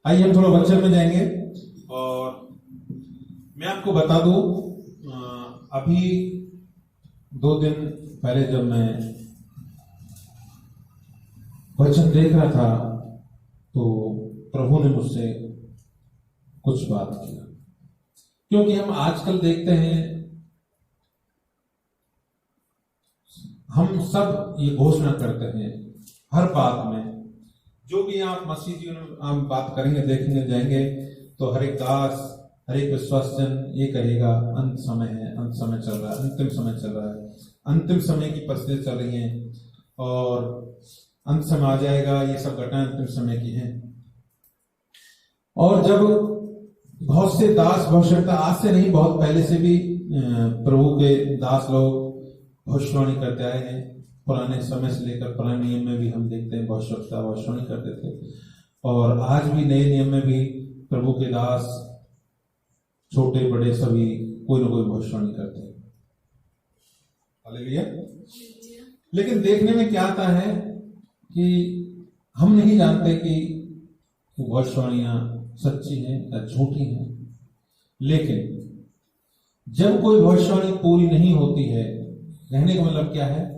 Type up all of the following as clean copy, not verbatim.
आइए हम थोड़ा वचन में जाएंगे और मैं आपको बता दूं, अभी 2 दिन पहले जब मैं वचन देख रहा था तो प्रभु ने मुझसे कुछ बात किया। क्योंकि हम आजकल देखते हैं, हम सब ये घोषणा करते हैं हर बात में, जो भी आप मसीह जीवन में आप बात करेंगे, देखने जाएंगे तो हर एक दास, हर एक विश्वासजन ये कहेगा अंत समय है, अंत समय चल रहा है, अंतिम समय चल रहा है, अंतिम समय की परिस्थितियां चल रही हैं और अंत समय आ जाएगा। ये सब घटनाएं अंतिम समय की हैं। और जब बहुत से दास भविष्यवक्ता, आज से नहीं बहुत पहले से भी प्रभु के दास लोग भविष्यवाणी करते आए हैं। पुराने समय से लेकर पुराने नियम में भी हम देखते हैं भविष्यवक्ता भविष्यवाणी करते थे, और आज भी नए नियम में भी प्रभु के दास छोटे बड़े सभी कोई ना कोई भविष्यवाणी करते हैं। हालेलुया। लेकिन देखने में क्या आता है कि हम नहीं जानते कि भविष्यवाणियां सच्ची हैं या झूठी हैं। लेकिन जब कोई भविष्यवाणी पूरी नहीं होती है, कहने का मतलब क्या है,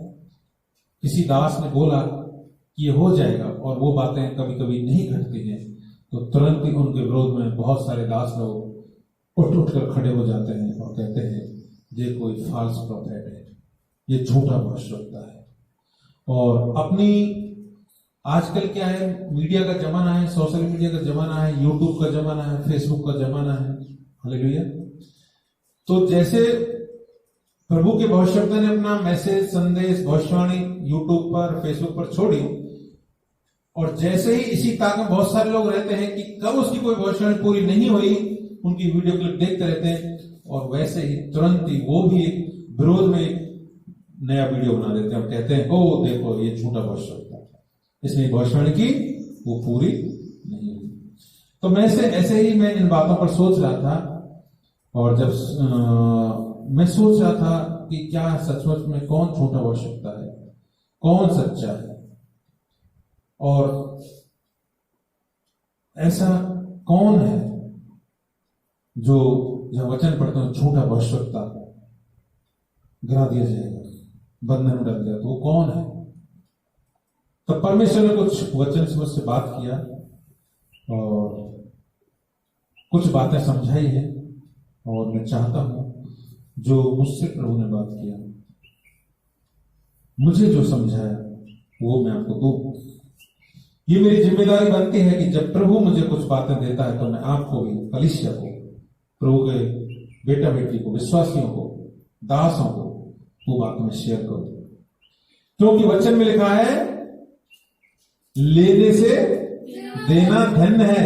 किसी दास ने बोला कि ये हो जाएगा और वो बातें कभी कभी नहीं घटती हैं, तो तुरंत ही उनके विरोध में बहुत सारे दास लोग उठ कर खड़े हो जाते हैं और कहते हैं ये कोई फॉल्स प्रॉफेट है, ये झूठा भविष्यवक्ता है। और अपनी आजकल क्या है, मीडिया का जमाना है, सोशल मीडिया का जमाना है, यूट्यूब का जमाना है, फेसबुक का जमाना है। हालेलुया। तो जैसे प्रभु के भविष्यवक्ता ने अपना मैसेज, संदेश, भविष्यवाणी यूट्यूब पर, फेसबुक पर छोड़ी, और जैसे ही इसी ताक में बहुत सारे लोग रहते हैं कि कब उसकी कोई भविष्यवाणी पूरी नहीं हुई, उनकी वीडियो क्लिप देखते रहते हैं, और वैसे ही तुरंत ही वो भी विरोध में नया वीडियो बना देते हैं और कहते हैं ओ देखो ये झूठा भविष्यवक्ता, इसने भविष्यवाणी की वो पूरी नहीं हुई। तो मैं ऐसे ही मैं इन बातों पर सोच रहा था, और जब मैं सोच रहा था कि क्या सचमुच में कौन झूठा भविष्यवक्ता है, कौन सच्चा है, और ऐसा कौन है जो जब वचन पढ़ते हैं झूठा भविष्यवक्ता गिरा दिया जाएगा, बंधन में डाल दिया, तो वो कौन है। तो परमेश्वर ने कुछ वचन से मुझसे बात किया और कुछ बातें समझाई है, और मैं चाहता हूं जो मुझसे प्रभु ने बात किया, मुझे जो समझाया वो मैं आपको दूं। ये मेरी जिम्मेदारी बनती है कि जब प्रभु मुझे कुछ बातें देता है तो मैं आपको भी, कलीसिया को, प्रभु के बेटा बेटी को, विश्वासियों को, दासों को वो बात में शेयर करूं। क्योंकि वचन में लिखा है लेने से देना धन्य है।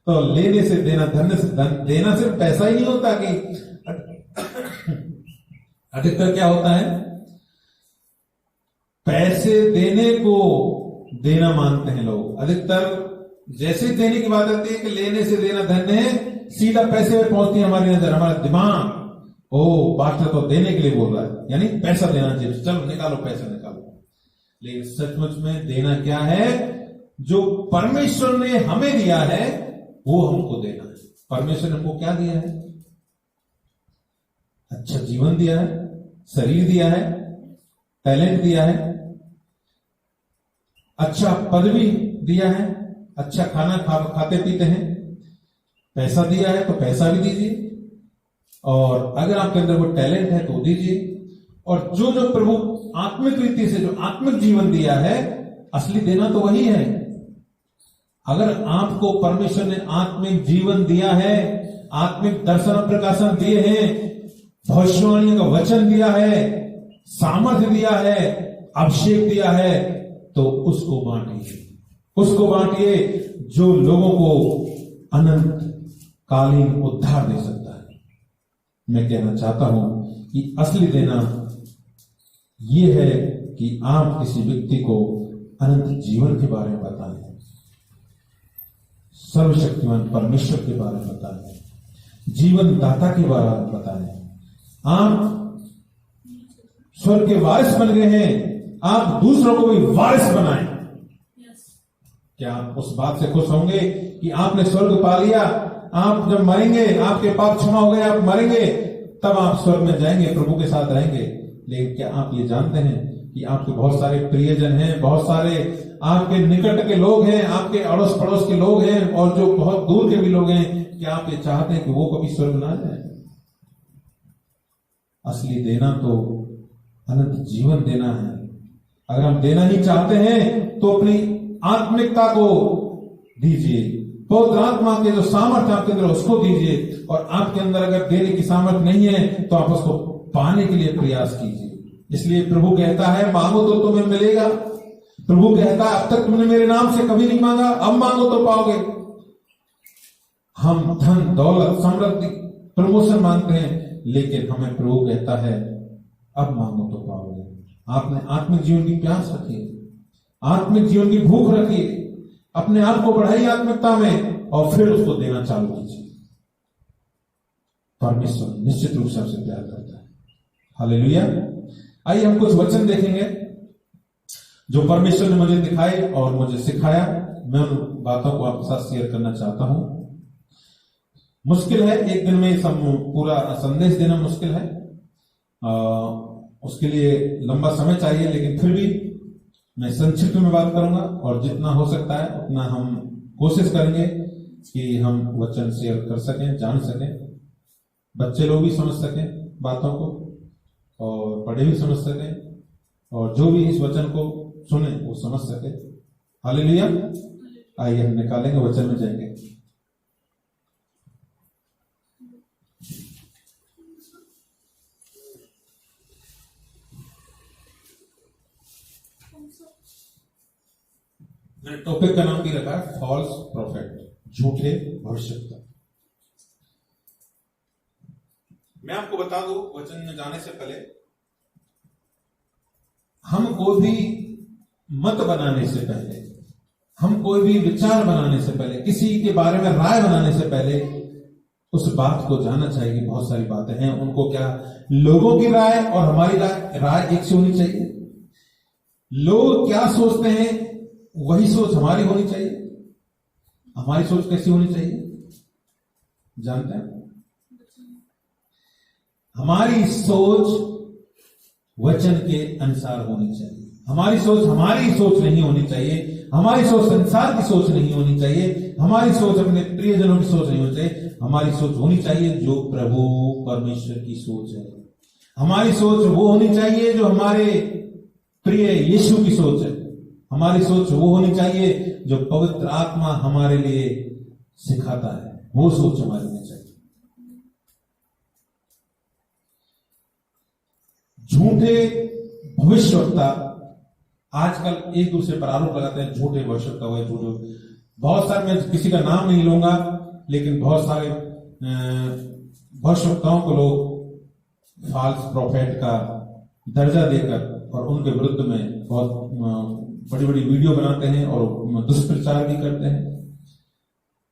तो लेने से देना धन्य से देना सिर्फ पैसा ही नहीं होता कि अधिकतर क्या होता है, पैसे देने को देना मानते हैं लोग। अधिकतर जैसे देने की बात आती है कि लेने से देना धन्य है, सीधा पैसे पे पहुंचती है हमारी नजर, हमारा दिमाग। ओ पास्टर तो देने के लिए बोल रहा है, यानी पैसा देना चाहिए, चलो निकालो पैसा निकालो। लेकिन सचमुच में देना क्या है, जो परमेश्वर ने हमें दिया है वो हमको देना है। परमेश्वर ने हमको क्या दिया है? अच्छा जीवन दिया है, शरीर दिया है, टैलेंट दिया है, अच्छा पदवी दिया है, अच्छा खाना खाते पीते हैं, पैसा दिया है तो पैसा भी दीजिए, और अगर आपके अंदर वो टैलेंट है तो दीजिए। और जो जो प्रभु आत्मिक रीति से जो आत्मिक जीवन दिया है, असली देना तो वही है। अगर आपको परमेश्वर ने आत्मिक जीवन दिया है, आत्मिक दर्शन और प्रकाशन दिए हैं, भविष्यवाणियों का वचन दिया है, सामर्थ्य दिया है, अभिषेक दिया है, तो उसको बांटिए, उसको बांटिए जो लोगों को अनंत कालीन उद्धार दे सकता है। मैं कहना चाहता हूं कि असली देना यह है कि आप किसी व्यक्ति को अनंत जीवन के बारे में बताएं, सर्वशक्तिमान परमेश्वर के बारे में बताएं, जीवन दाता के बारे में बताएं। आप स्वर्ग के वारिस बन गए हैं, आप दूसरों को भी वारिस बनाएं। क्या आप उस बात से खुश होंगे कि आपने स्वर्ग पा लिया? आप जब मरेंगे, आपके पाप क्षमा हो गए, आप मरेंगे, तब आप स्वर्ग में जाएंगे, प्रभु के साथ रहेंगे। लेकिन क्या आप ये जानते हैं कि आपके बहुत सारे प्रियजन हैं, बहुत सारे आपके निकट के लोग हैं, आपके अड़ोस पड़ोस के लोग हैं, और जो बहुत दूर के भी लोग हैं, क्या आप ये चाहते हैं कि वो कभी स्वर्ग ना जाए? असली देना तो अनंत जीवन देना है। अगर हम देना ही चाहते हैं तो अपनी आत्मिकता को दीजिए, पवित्र आत्मा के जो सामर्थ्य आपके अंदर उसको दीजिए, और आपके अंदर अगर देने की सामर्थ्य नहीं है तो आप उसको पाने के लिए प्रयास कीजिए। इसलिए प्रभु कहता है, मांगो तो तुम्हें मिलेगा। प्रभु कहता है, अब तक तुमने मेरे नाम से कभी नहीं मांगा, अब मांगो तो पाओगे। हम धन दौलत समृद्धि प्रमोशन मांगते हैं, लेकिन हमें प्रभु कहता है, अब मांगो तो पाओगे। आपने आत्मिक जीवन की प्यास रखिए, आत्मिक जीवन की भूख रखिए, अपने आप को बढ़ाइए आत्मिकता में, और फिर उसको देना चालू कीजिए। परमेश्वर निश्चित रूप से आपसे प्यार करता है। हालेलुया। आइए हम कुछ वचन देखेंगे जो परमेश्वर ने मुझे दिखाए और मुझे सिखाया। मैं उन बातों को आपके साथ शेयर करना चाहता हूं। मुश्किल है एक दिन में पूरा संदेश देना, मुश्किल है, उसके लिए लंबा समय चाहिए, लेकिन फिर भी मैं संक्षिप्त में बात करूंगा, और जितना हो सकता है उतना हम कोशिश करेंगे कि हम वचन शेयर कर सकें, जान सकें, बच्चे लोग भी समझ सकें बातों को, और बड़े भी समझ सकें, और जो भी इस वचन को सुने वो समझ सके। हालेलुया। आइए हम निकालेंगे, वचन में जाएंगे। मैंने टॉपिक का नाम भी रखा है फॉल्स प्रॉफिट, झूठे भविष्यवक्ता। मैं आपको बता दूं, वचन में जाने से पहले, हम कोई भी मत बनाने से पहले, हम कोई भी विचार बनाने से पहले, किसी के बारे में राय बनाने से पहले उस बात को जानना चाहिए कि बहुत सारी बातें हैं, उनको क्या लोगों की राय और हमारी राय एक से होनी चाहिए। लोग क्या सोचते हैं वही सोच हमारी होनी चाहिए। हमारी सोच कैसी होनी चाहिए जानते हैं? हमारी सोच वचन के अनुसार होनी चाहिए। हमारी सोच हमारी सोच नहीं होनी चाहिए। हमारी सोच संसार की सोच नहीं होनी चाहिए। हमारी सोच अपने प्रियजनों की सोच नहीं होनी चाहिए। हमारी सोच होनी चाहिए जो प्रभु परमेश्वर की सोच है। हमारी सोच वो होनी चाहिए जो हमारे प्रिय यीशु की सोच है। हमारी सोच वो होनी चाहिए जो पवित्र आत्मा हमारे लिए सिखाता है, वो सोच हमारी होनी चाहिए। झूठे भविष्यवक्ता आजकल एक दूसरे पर आरोप लगाते हैं, झूठे भविष्यवक्ता हुए, झूठे। बहुत सारे, मैं किसी का नाम नहीं लूंगा, लेकिन बहुत सारे भविष्यवक्ताओं को लोग फॉल्स प्रॉफेट का दर्जा देकर और उनके विरुद्ध में बहुत बड़ी बड़ी वीडियो बनाते हैं और दुष्प्रचार भी करते हैं।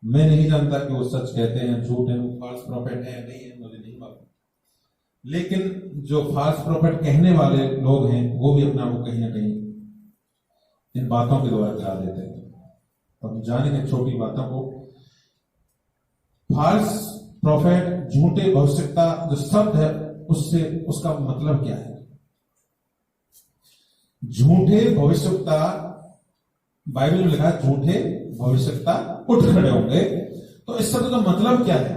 मैं नहीं जानता कि वो सच कहते हैं, झूठ है, फॉल्स प्रॉफेट है नहीं है, मुझे नहीं मालूम। लेकिन जो फॉल्स प्रॉफेट कहने वाले लोग हैं वो भी अपना को कहीं ना कहीं इन बातों के द्वारा गिरा देते हैं। और हम जानेंगे छोटी बातों को। फॉल्स प्रॉफेट, झूठे भविष्यवक्ता जो शब्द है उससे उसका मतलब क्या है? झूठे भविष्यवक्ता, बाइबल में लिखा है झूठे भविष्यवक्ता उठ खड़े होंगे। तो इस शब्द का मतलब क्या है?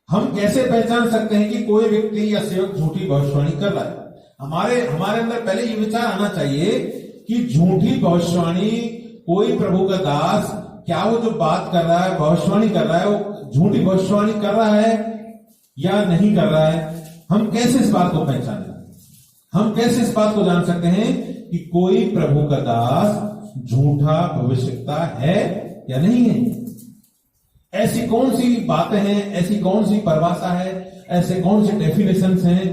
हम कैसे पहचान सकते हैं कि कोई व्यक्ति या सेवक झूठी भविष्यवाणी कर रहा है? हमारे अंदर पहले ये विचार आना चाहिए कि झूठी भविष्यवाणी, कोई प्रभु का दास, क्या वो जो बात कर रहा है, भविष्यवाणी कर रहा है, वो झूठी भविष्यवाणी कर रहा है या नहीं कर रहा है? हम कैसे इस बात को पहचानें? हम कैसे इस बात को जान सकते हैं कि कोई प्रभु का दास झूठा भविष्यवक्ता है या नहीं है? ऐसी कौन सी बातें हैं, ऐसी कौन सी परिभाषा है, ऐसे कौन से डेफिनेशंस हैं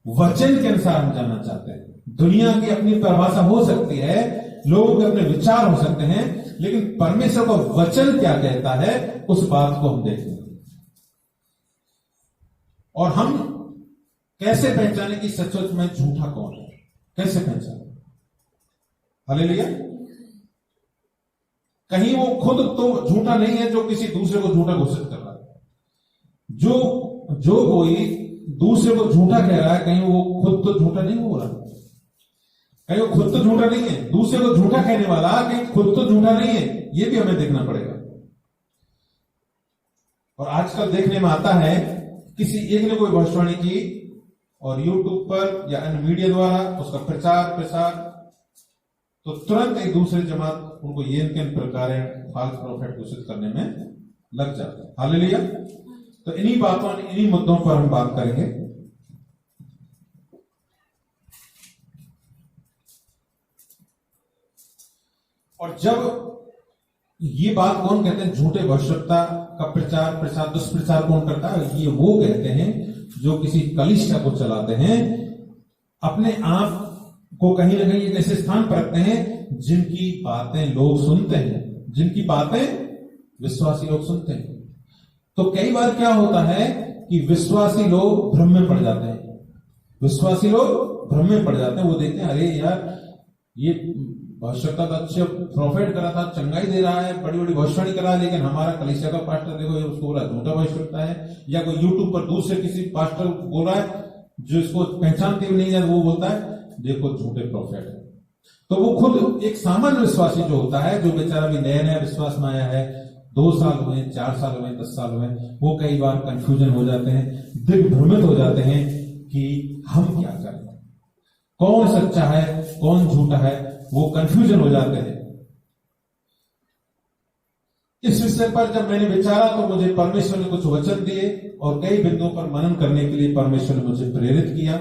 वचन के अनुसार हम जानना चाहते हैं। दुनिया की अपनी परिभाषा हो सकती है, लोगों के अपने विचार हो सकते हैं, लेकिन परमेश्वर का वचन क्या कहता है उस बात को हम देखेंगे। और हम कैसे पहचाने कि सचमुच में झूठा कौन है? कैसे पहचाने? हालेलुया। कहीं वो खुद तो झूठा नहीं है जो किसी दूसरे को झूठा घोषित कर रहा है। जो कोई दूसरे को झूठा कह रहा है, कहीं वो खुद तो झूठा नहीं हो रहा, कहीं वो खुद तो झूठा नहीं है। दूसरे को झूठा कहने वाला कहीं खुद तो झूठा नहीं है, ये भी हमें देखना पड़ेगा। और आजकल देखने में आता है किसी एक ने कोई भविष्यवाणी की और यूट्यूब पर या अन्य मीडिया द्वारा उसका प्रचार तो तुरंत एक दूसरे जमात उनको ये इन प्रकार फाल्स प्रॉफिट घोषित करने में लग जाते हैं। हालेलुया। तो इन्हीं बातों, इन्हीं मुद्दों पर हम बात करेंगे। और जब ये बात कौन कहते हैं, झूठे भविष्यवक्ता का प्रचार दुष्प्रचार कौन करता है? ये वो कहते हैं जो किसी कलीसिया को चलाते हैं, अपने आप को कहीं ना कहीं एक ऐसे स्थान पर रखते हैं जिनकी बातें लोग सुनते हैं, जिनकी बातें विश्वासी लोग सुनते हैं। तो कई बार क्या होता है कि विश्वासी लोग भ्रम में पड़ जाते हैं, विश्वासी लोग भ्रम में पड़ जाते हैं। वो देखते हैं अरे यार ये भविष्यवक्ता तो अच्छे प्रॉफिट करा था, चंगाई दे रहा है, बड़ी बड़ी भविष्यवाणी करा है, लेकिन हमारा कलीसिया का पास्टर देखो ये उसको बोल रहा है झूठा भविष्यवक्ता है। या कोई यूट्यूब पर दूसरे किसी पास्टर बोल रहा है जो इसको पहचानते हुए नहीं जाए, वो बोलता है देखो झूठे प्रॉफिट है। तो वो खुद एक सामान्य विश्वासी जो होता है, जो बेचारा भी नया नया विश्वास में आया है, 2 साल हुए, 4 साल हुए, 10 साल हुए, वो कई बार कंफ्यूजन हो जाते हैं, दिग्भ्रमित हो जाते हैं कि हम क्या करें, कौन सच्चा है कौन झूठा है, वो कंफ्यूजन हो जाते हैं। इस विषय पर जब मैंने विचारा तो मुझे परमेश्वर ने कुछ वचन दिए और कई बिंदुओं पर मनन करने के लिए परमेश्वर ने मुझे प्रेरित किया।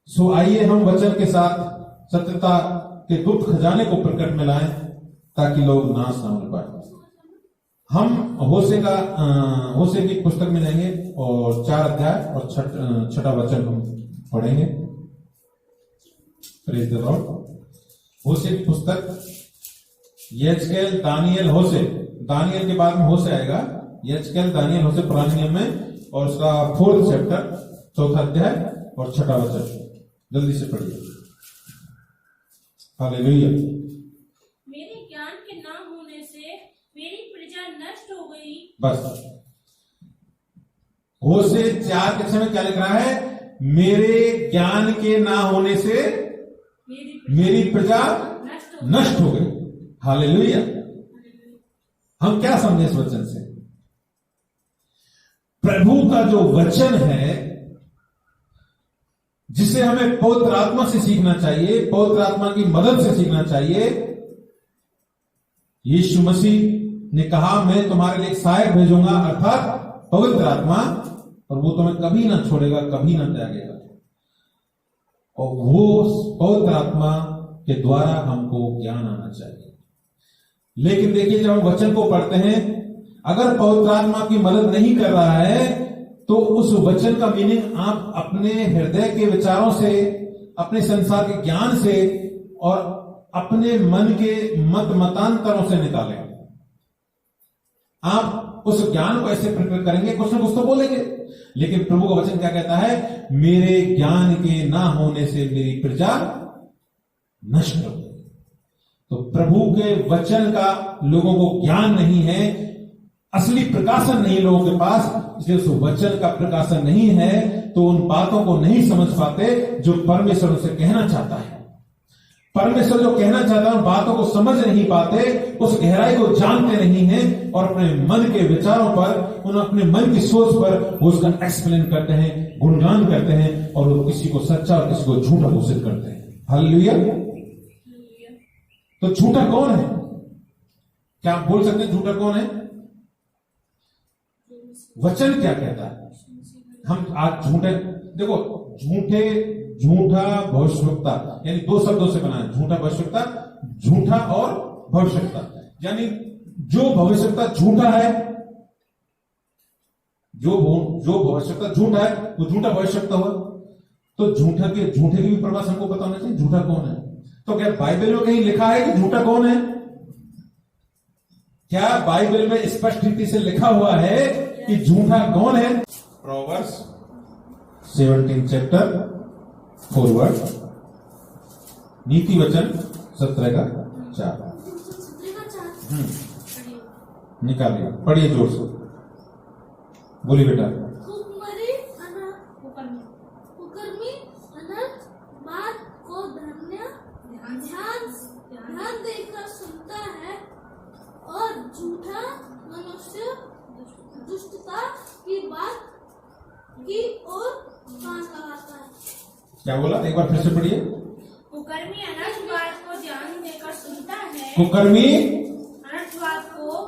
सो आइए हम वचन के साथ सत्यता के गुप्त खजाने को प्रकट में लाएं ताकि लोग नाश ना हो पाए। हम होशे की पुस्तक में जाएंगे और 4 अध्याय और 6वां वचन हम पढ़ेंगे। Praise the Lord. होशे की पुस्तक, यजकेल, दानियल, होशे, दानियल के बाद में होशे आएगा, यजकेल, दानियल, होशे पुराने नियम में, और उसका 4th चैप्टर 4था अध्याय और 6वां वचन जल्दी से पढ़िए। हालेलुया। मेरे ज्ञान के ना होने से मेरी प्रजा नष्ट हो गई। बस होशे 4 के समय क्या लिख रहा है? मेरे ज्ञान के ना होने से मेरी प्रजा नष्ट हो गई। हालेलुया। हम क्या समझे इस वचन से? प्रभु का जो वचन है जिसे हमें पवित्र आत्मा से सीखना चाहिए, पवित्र आत्मा की मदद से सीखना चाहिए। यीशु मसीह ने कहा मैं तुम्हारे लिए एक सहायक भेजूंगा, अर्थात पवित्र आत्मा, और वो तुम्हें कभी ना छोड़ेगा, कभी ना त्यागेगा। और वो पवित्र आत्मा के द्वारा हमको ज्ञान आना चाहिए। लेकिन देखिए जब हम वचन को पढ़ते हैं, अगर पवित्र आत्मा की मदद नहीं कर रहा है तो उस वचन का मीनिंग आप अपने हृदय के विचारों से, अपने संसार के ज्ञान से और अपने मन के मतांतरों से निकालें। आप उस ज्ञान को ऐसे प्रकट करेंगे, कुछ ना कुछ तो बोलेंगे, लेकिन प्रभु का वचन क्या कहता है? मेरे ज्ञान के ना होने से मेरी प्रजा नष्ट हो गई। तो प्रभु के वचन का लोगों को ज्ञान नहीं है, असली प्रकाशन नहीं लोगों के पास, इसलिए उस वचन का प्रकाशन नहीं है तो उन बातों को नहीं समझ पाते जो परमेश्वर उनसे कहना चाहता है। परमेश्वर जो कहना चाहता है उन बातों को समझ नहीं पाते, उस गहराई को जानते नहीं हैं और अपने मन के विचारों पर, उन अपने मन की सोच पर वो उसका एक्सप्लेन करते हैं, गुणगान करते हैं, और वो किसी को सच्चा और किसी को झूठा घोषित करते हैं। हालेलुया। तो झूठा कौन है? क्या आप बोल सकते हैं झूठा कौन है? वचन क्या कहता है? हम आज झूठे, देखो झूठा भविष्यवक्ता यानी 2 शब्दों से बना है, झूठा भविष्यवक्ता, झूठा और भविष्यवक्ता। यानी जो भविष्यवक्ता झूठा है, जो भविष्यवक्ता झूठा है वो झूठा भविष्यवक्ता हुआ। तो झूठे की भी प्रवास हमको पता होना चाहिए, झूठा कौन है। तो क्या बाइबल में कहीं लिखा है कि झूठा कौन है? क्या बाइबल में स्पष्ट रीति से लिखा हुआ है कि झूठा कौन है? प्रोवर्ब्स 17 चैप्टर 4 वर्ड, नीति वचन 17 का 4। निकालिए, पढ़िए जोर से, बोलिए बेटा। कुकर्मी अनर्थ बात को ध्यान देकर सुनता है और झूठा मनुष्य दुष्टता की बात की ओर कान लगाता है। क्या बोला, एक बार फिर से पढ़िए। कुकर्मी अनर्थ बात को ध्यान देकर सुनता है, कुकर्मी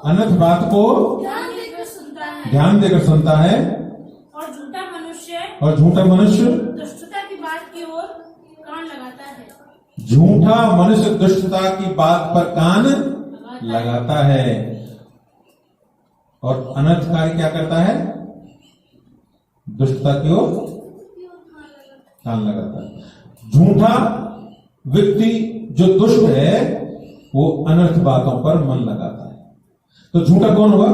अनर्थ बात को ध्यान देकर सुनता है और झूठा मनुष्य दुष्टता की बात की ओर कान लगाता है। झूठा मनुष्य दुष्टता की बात पर कान लगाता है और अनर्थकारी क्या करता है, दुष्टता की ओर कान लगाता है। झूठा व्यक्ति जो दुष्ट है वो अनर्थ बातों पर मन लगाता है। तो झूठा कौन हुआ,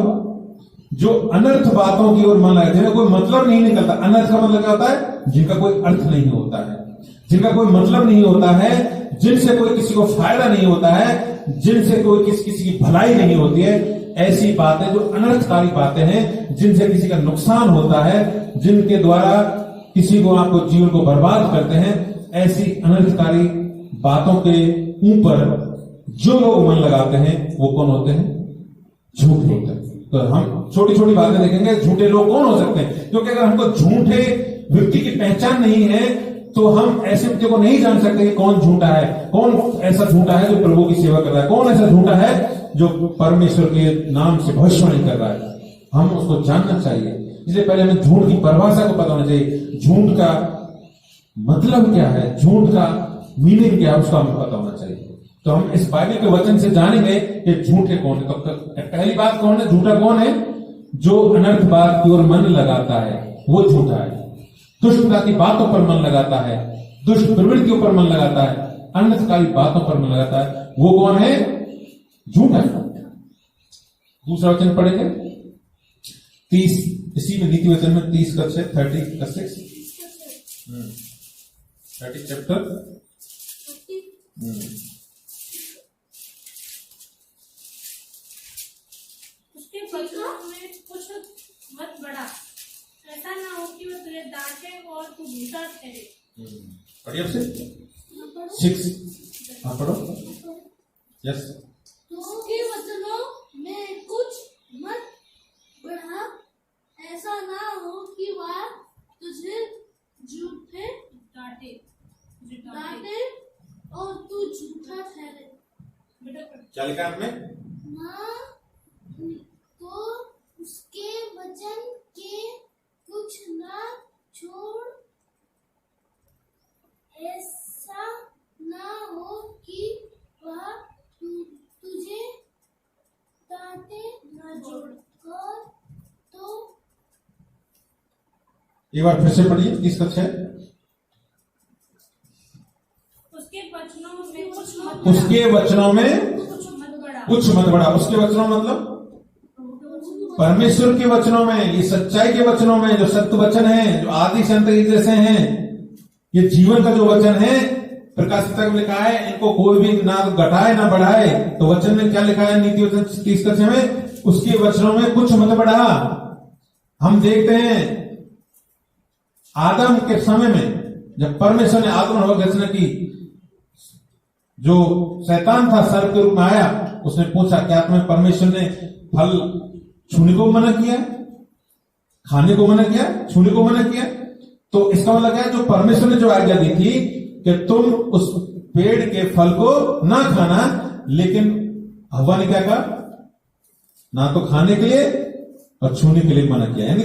जो अनर्थ बातों की ओर मन लगाता है, जिनका कोई मतलब नहीं निकलता। अनर्थ का मतलब क्या होता है, जिनका कोई अर्थ नहीं होता है, जिनका कोई मतलब नहीं होता है, जिनसे कोई किसी को फायदा नहीं होता है, जिनसे कोई किसी की भलाई नहीं होती है। ऐसी बातें जो अनर्थकारी बातें हैं, जिनसे किसी का नुकसान होता है, जिनके द्वारा किसी को आपको जीवन को बर्बाद करते हैं, ऐसी अनर्थकारी बातों के ऊपर जो लोग मन लगाते हैं वो कौन होते हैं, झूठ होते हैं। तो हम छोटी छोटी बातें देखेंगे, झूठे लोग कौन हो सकते हैं, क्योंकि अगर हमको झूठे व्यक्ति की पहचान नहीं है तो हम ऐसे व्यक्ति को नहीं जान सकते कि कौन झूठा है, कौन ऐसा झूठा है जो प्रभु की सेवा कर रहा है, कौन ऐसा झूठा है जो परमेश्वर के नाम से भविष्यवाणी कर रहा है। हम उसको जानना चाहिए। इसलिए पहले हमें झूठ की परिभाषा को पता होना चाहिए, झूठ का मतलब क्या है, झूठ का मीनिंग क्या है, उसका हमें पता होना चाहिए। तो हम इस बाइबल के वचन से जानेंगे कि झूठे कौन है। तो पहली बात कौन है, झूठा कौन है, जो अनर्थ बात की ओर मन लगाता है वो झूठा है। दुष्टता की बातों पर मन लगाता है, दुष्ट प्रवृत्तियों पर मन लगाता है, अनर्थकारी बातों पर मन लगाता है, वो कौन है, झूठा है। दूसरा वचन पढ़ेंगे 30, इसी में नीति वचन में 30 का 30 चैप्टर। उसके वचनों में कुछ मत बढ़ा, ऐसा ना हो कि वो तुझे डांटे और तू झूठा ठहरे। पढ़िए आपसे 6, हाँ पढ़ो। यस। उसके वचनों में कुछ मत बढ़ा, ऐसा ना हो कि वह तुझे झूठे डांटे और तू झूठा ठहरे। क्या लिखा है आपने, ना तो उसके वचन के कुछ ना छोड़, ऐसा ना हो कि वह तुझे डांटे ना जोड़कर। तो एक बार फिर से पढ़िए 30 का 6। उसके वचनों में कुछ मत बढ़ा। उसके वचनों मतलब परमेश्वर के वचनों में, ये सच्चाई के वचनों में, जो सत्य वचन है, जो आदि से अंत एक जैसे हैं, ये जीवन का जो वचन है, प्रकाश पुस्तक में लिखा है, इनको कोई भी ना घटाए ना बढ़ाए। तो वचन में क्या लिखा है, नीति वचन 30 का 6 में, उसके वचनों में कुछ मत बढ़ा। हम देखते हैं आदम के समय में जब परमेश्वर ने आदम और हवा की रचना की, जो शैतान था सर्प के रूप में आया, उसने पूछा क्या तुम्हें परमेश्वर ने फल छूने को मना किया, खाने को मना किया, छूने को मना किया? तो इसका मतलब क्या है, जो परमेश्वर ने जो आज्ञा दी थी कि तुम उस पेड़ के फल को ना खाना, लेकिन हवा ने क्या कहा, ना तो खाने के लिए और छूने के लिए मना किया, यानी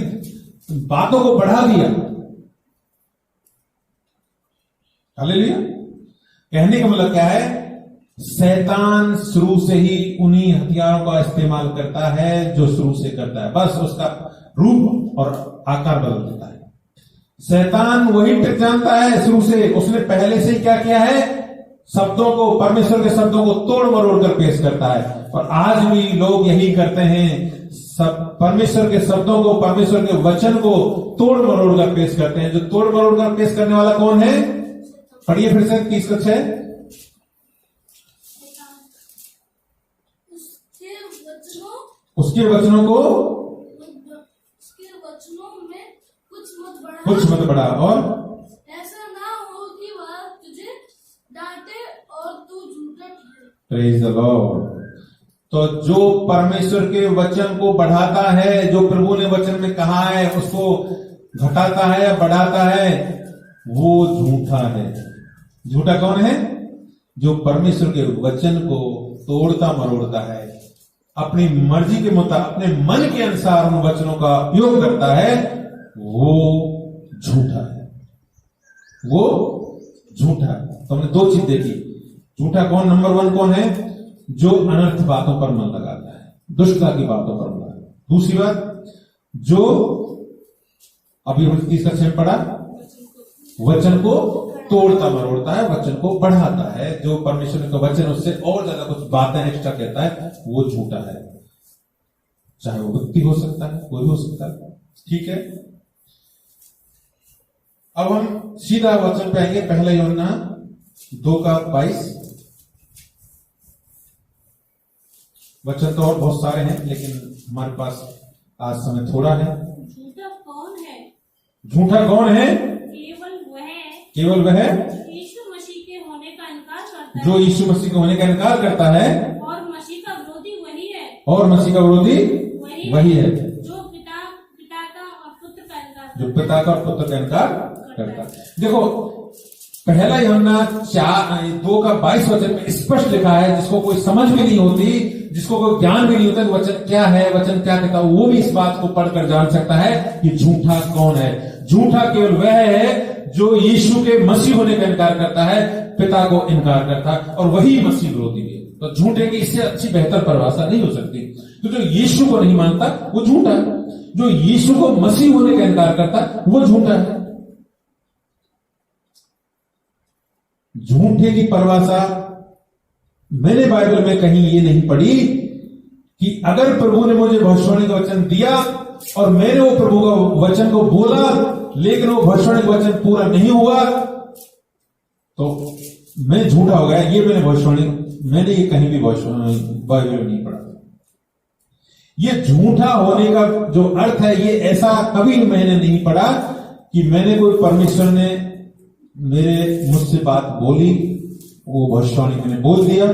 बातों को बढ़ा दिया। हालेलुया। कहने का मतलब क्या है, शैतान शुरू से ही उन्हीं हथियारों का इस्तेमाल करता है जो शुरू से करता है, बस उसका रूप और आकार बदल देता है। शैतान वही ट्रिक जानता है शुरू से, उसने पहले से ही क्या किया है, शब्दों को, परमेश्वर के शब्दों को तोड़ मरोड़ कर पेश करता है। और आज भी लोग यही करते हैं, सब परमेश्वर के शब्दों को, परमेश्वर के वचन को तोड़ मरोड़ कर पेश करते हैं। जो तोड़ मरोड़ कर पेश करने वाला कौन है, पढ़िए फिर से 30 का 6। उसके वचनों उसके वचनों को उसके वचनों में कुछ मत बढ़ा, और ऐसा ना हो कि वह तुझे डांटे और तू झूठा ठहरे। Praise the Lord. तो जो परमेश्वर के वचन को बढ़ाता है, जो प्रभु ने वचन में कहा है उसको घटाता है या बढ़ाता है, वो झूठा है। झूठा कौन है? जो परमेश्वर के वचन को तोड़ता मरोड़ता है, अपनी मर्जी के मुताबिक, अपने मन के अनुसार उन वचनों का उपयोग करता है, वो झूठा है। वो झूठा है। तो हमने दो चीज देखी। झूठा कौन? नंबर 1 कौन है? जो अनर्थ बातों पर मन लगाता है, दुष्टता की बातों पर मन लगाता है। दूसरी बात, जो अभी हम 30 कक्षा में पढ़ा, वचन को तोड़ता मरोड़ता है, वचन को बढ़ाता है। जो परमेश्वर का वचन उससे और ज्यादा कुछ बातें एक्स्ट्रा कहता है, वो झूठा है। चाहे वो व्यक्ति हो सकता है, कोई हो सकता है। ठीक है, अब हम सीधा वचन पे आएंगे। पहला यूहन्ना 2:22। वचन तो और बहुत सारे हैं, लेकिन हमारे पास आज समय थोड़ा है। झूठा कौन है? झूठा कौन है? केवल वह यीशु मसीह के होने का इनकार करता है, जो यीशु मसीह के होने का इनकार करता है, और मसीह का विरोधी वही है, और मसीह का विरोधी वही है, जो पिता का और पुत्र का इनकार जो पिता का और पुत्र का इनकार करता है। देखो, पहला यूहन्ना 2:22 वचन में स्पष्ट लिखा है, जिसको कोई समझ भी नहीं होती, जिसको कोई ज्ञान भी नहीं होता वचन क्या है, वचन क्या कहता है, वो भी इस बात को पढ़कर जान सकता है कि झूठा कौन है। झूठा केवल वह है जो यीशु के मसीह होने का इनकार करता है, पिता को इनकार करता है, और वही मसीह विरोधी है। तो झूठे की इससे अच्छी बेहतर परिभाषा नहीं हो सकती। तो जो यीशु को नहीं मानता वो झूठा है, जो यीशु को मसीह होने का इनकार करता है वो झूठा है। झूठे की परिभाषा मैंने बाइबल में कहीं ये नहीं पढ़ी कि अगर प्रभु ने मुझे भविष्यवाणी का वचन दिया और मैंने वो प्रभु का वचन को बोला, लेकिन वो भविष्यवाणी का वचन पूरा नहीं हुआ, तो मैं झूठा हो गया। ये मैंने ये कहीं भी बाइबल में नहीं पढ़ा। ये झूठा होने का जो अर्थ है, ये ऐसा कभी मैंने नहीं पढ़ा कि मैंने कोई परमेश्वर ने मुझसे बात बोली, वो भविष्यवाणी मैंने बोल दिया,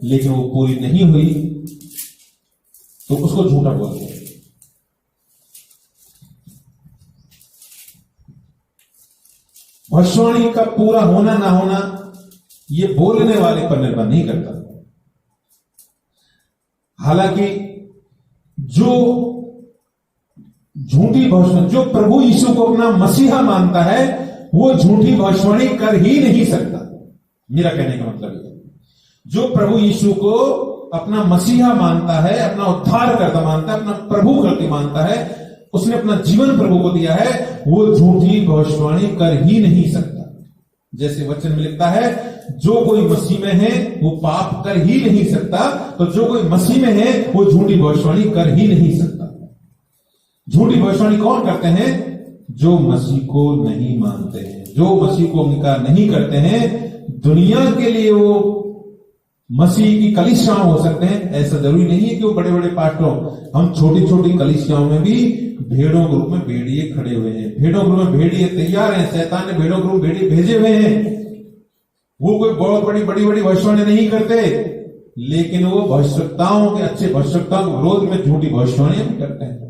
लेकिन वो पूरी नहीं हुई, तो उसको झूठा बोल दिया। भविष्यवाणी का पूरा होना ना होना ये बोलने वाले पर निर्भर नहीं करता। हालांकि जो झूठी भविष्यवाणी, जो प्रभु यीशु को अपना मसीहा मानता है, वो झूठी भविष्यवाणी कर ही नहीं सकता। मेरा कहने का मतलब है, जो प्रभु यीशु को अपना मसीहा मानता है, अपना उद्धार करता मानता है, अपना प्रभु करके मानता है, उसने अपना जीवन प्रभु को दिया है, वो झूठी भविष्यवाणी कर ही नहीं सकता। जैसे वचन में लिखता है, जो कोई मसीह में है वो पाप कर ही नहीं सकता, तो जो कोई मसीह में है वो झूठी भविष्यवाणी कर ही नहीं सकता। झूठी भविष्यवाणी कौन करते हैं? जो मसीह को नहीं मानते हैं, जो मसीह को अंगीकार नहीं करते हैं। दुनिया के लिए वो मसीह की कलीसियाओं हो सकते हैं, ऐसा जरूरी नहीं है कि वो बड़े बड़े पास्टरों। हम छोटी छोटी कलीसियाओं में भी भेड़ों के रूप में भेड़िए खड़े हुए हैं, भेड़ों के रूप में भेड़िए तैयार हैं। शैतान ने भेड़ों के रूप में भेड़िए भेजे हुए हैं। वो कोई बहुत बड़ी भविष्यवाणी नहीं करते, लेकिन वो भविष्यवक्ताओं के, अच्छे भविष्यवक्ताओं के विरोध में झूठी भविष्यवाणियां भी करते हैं।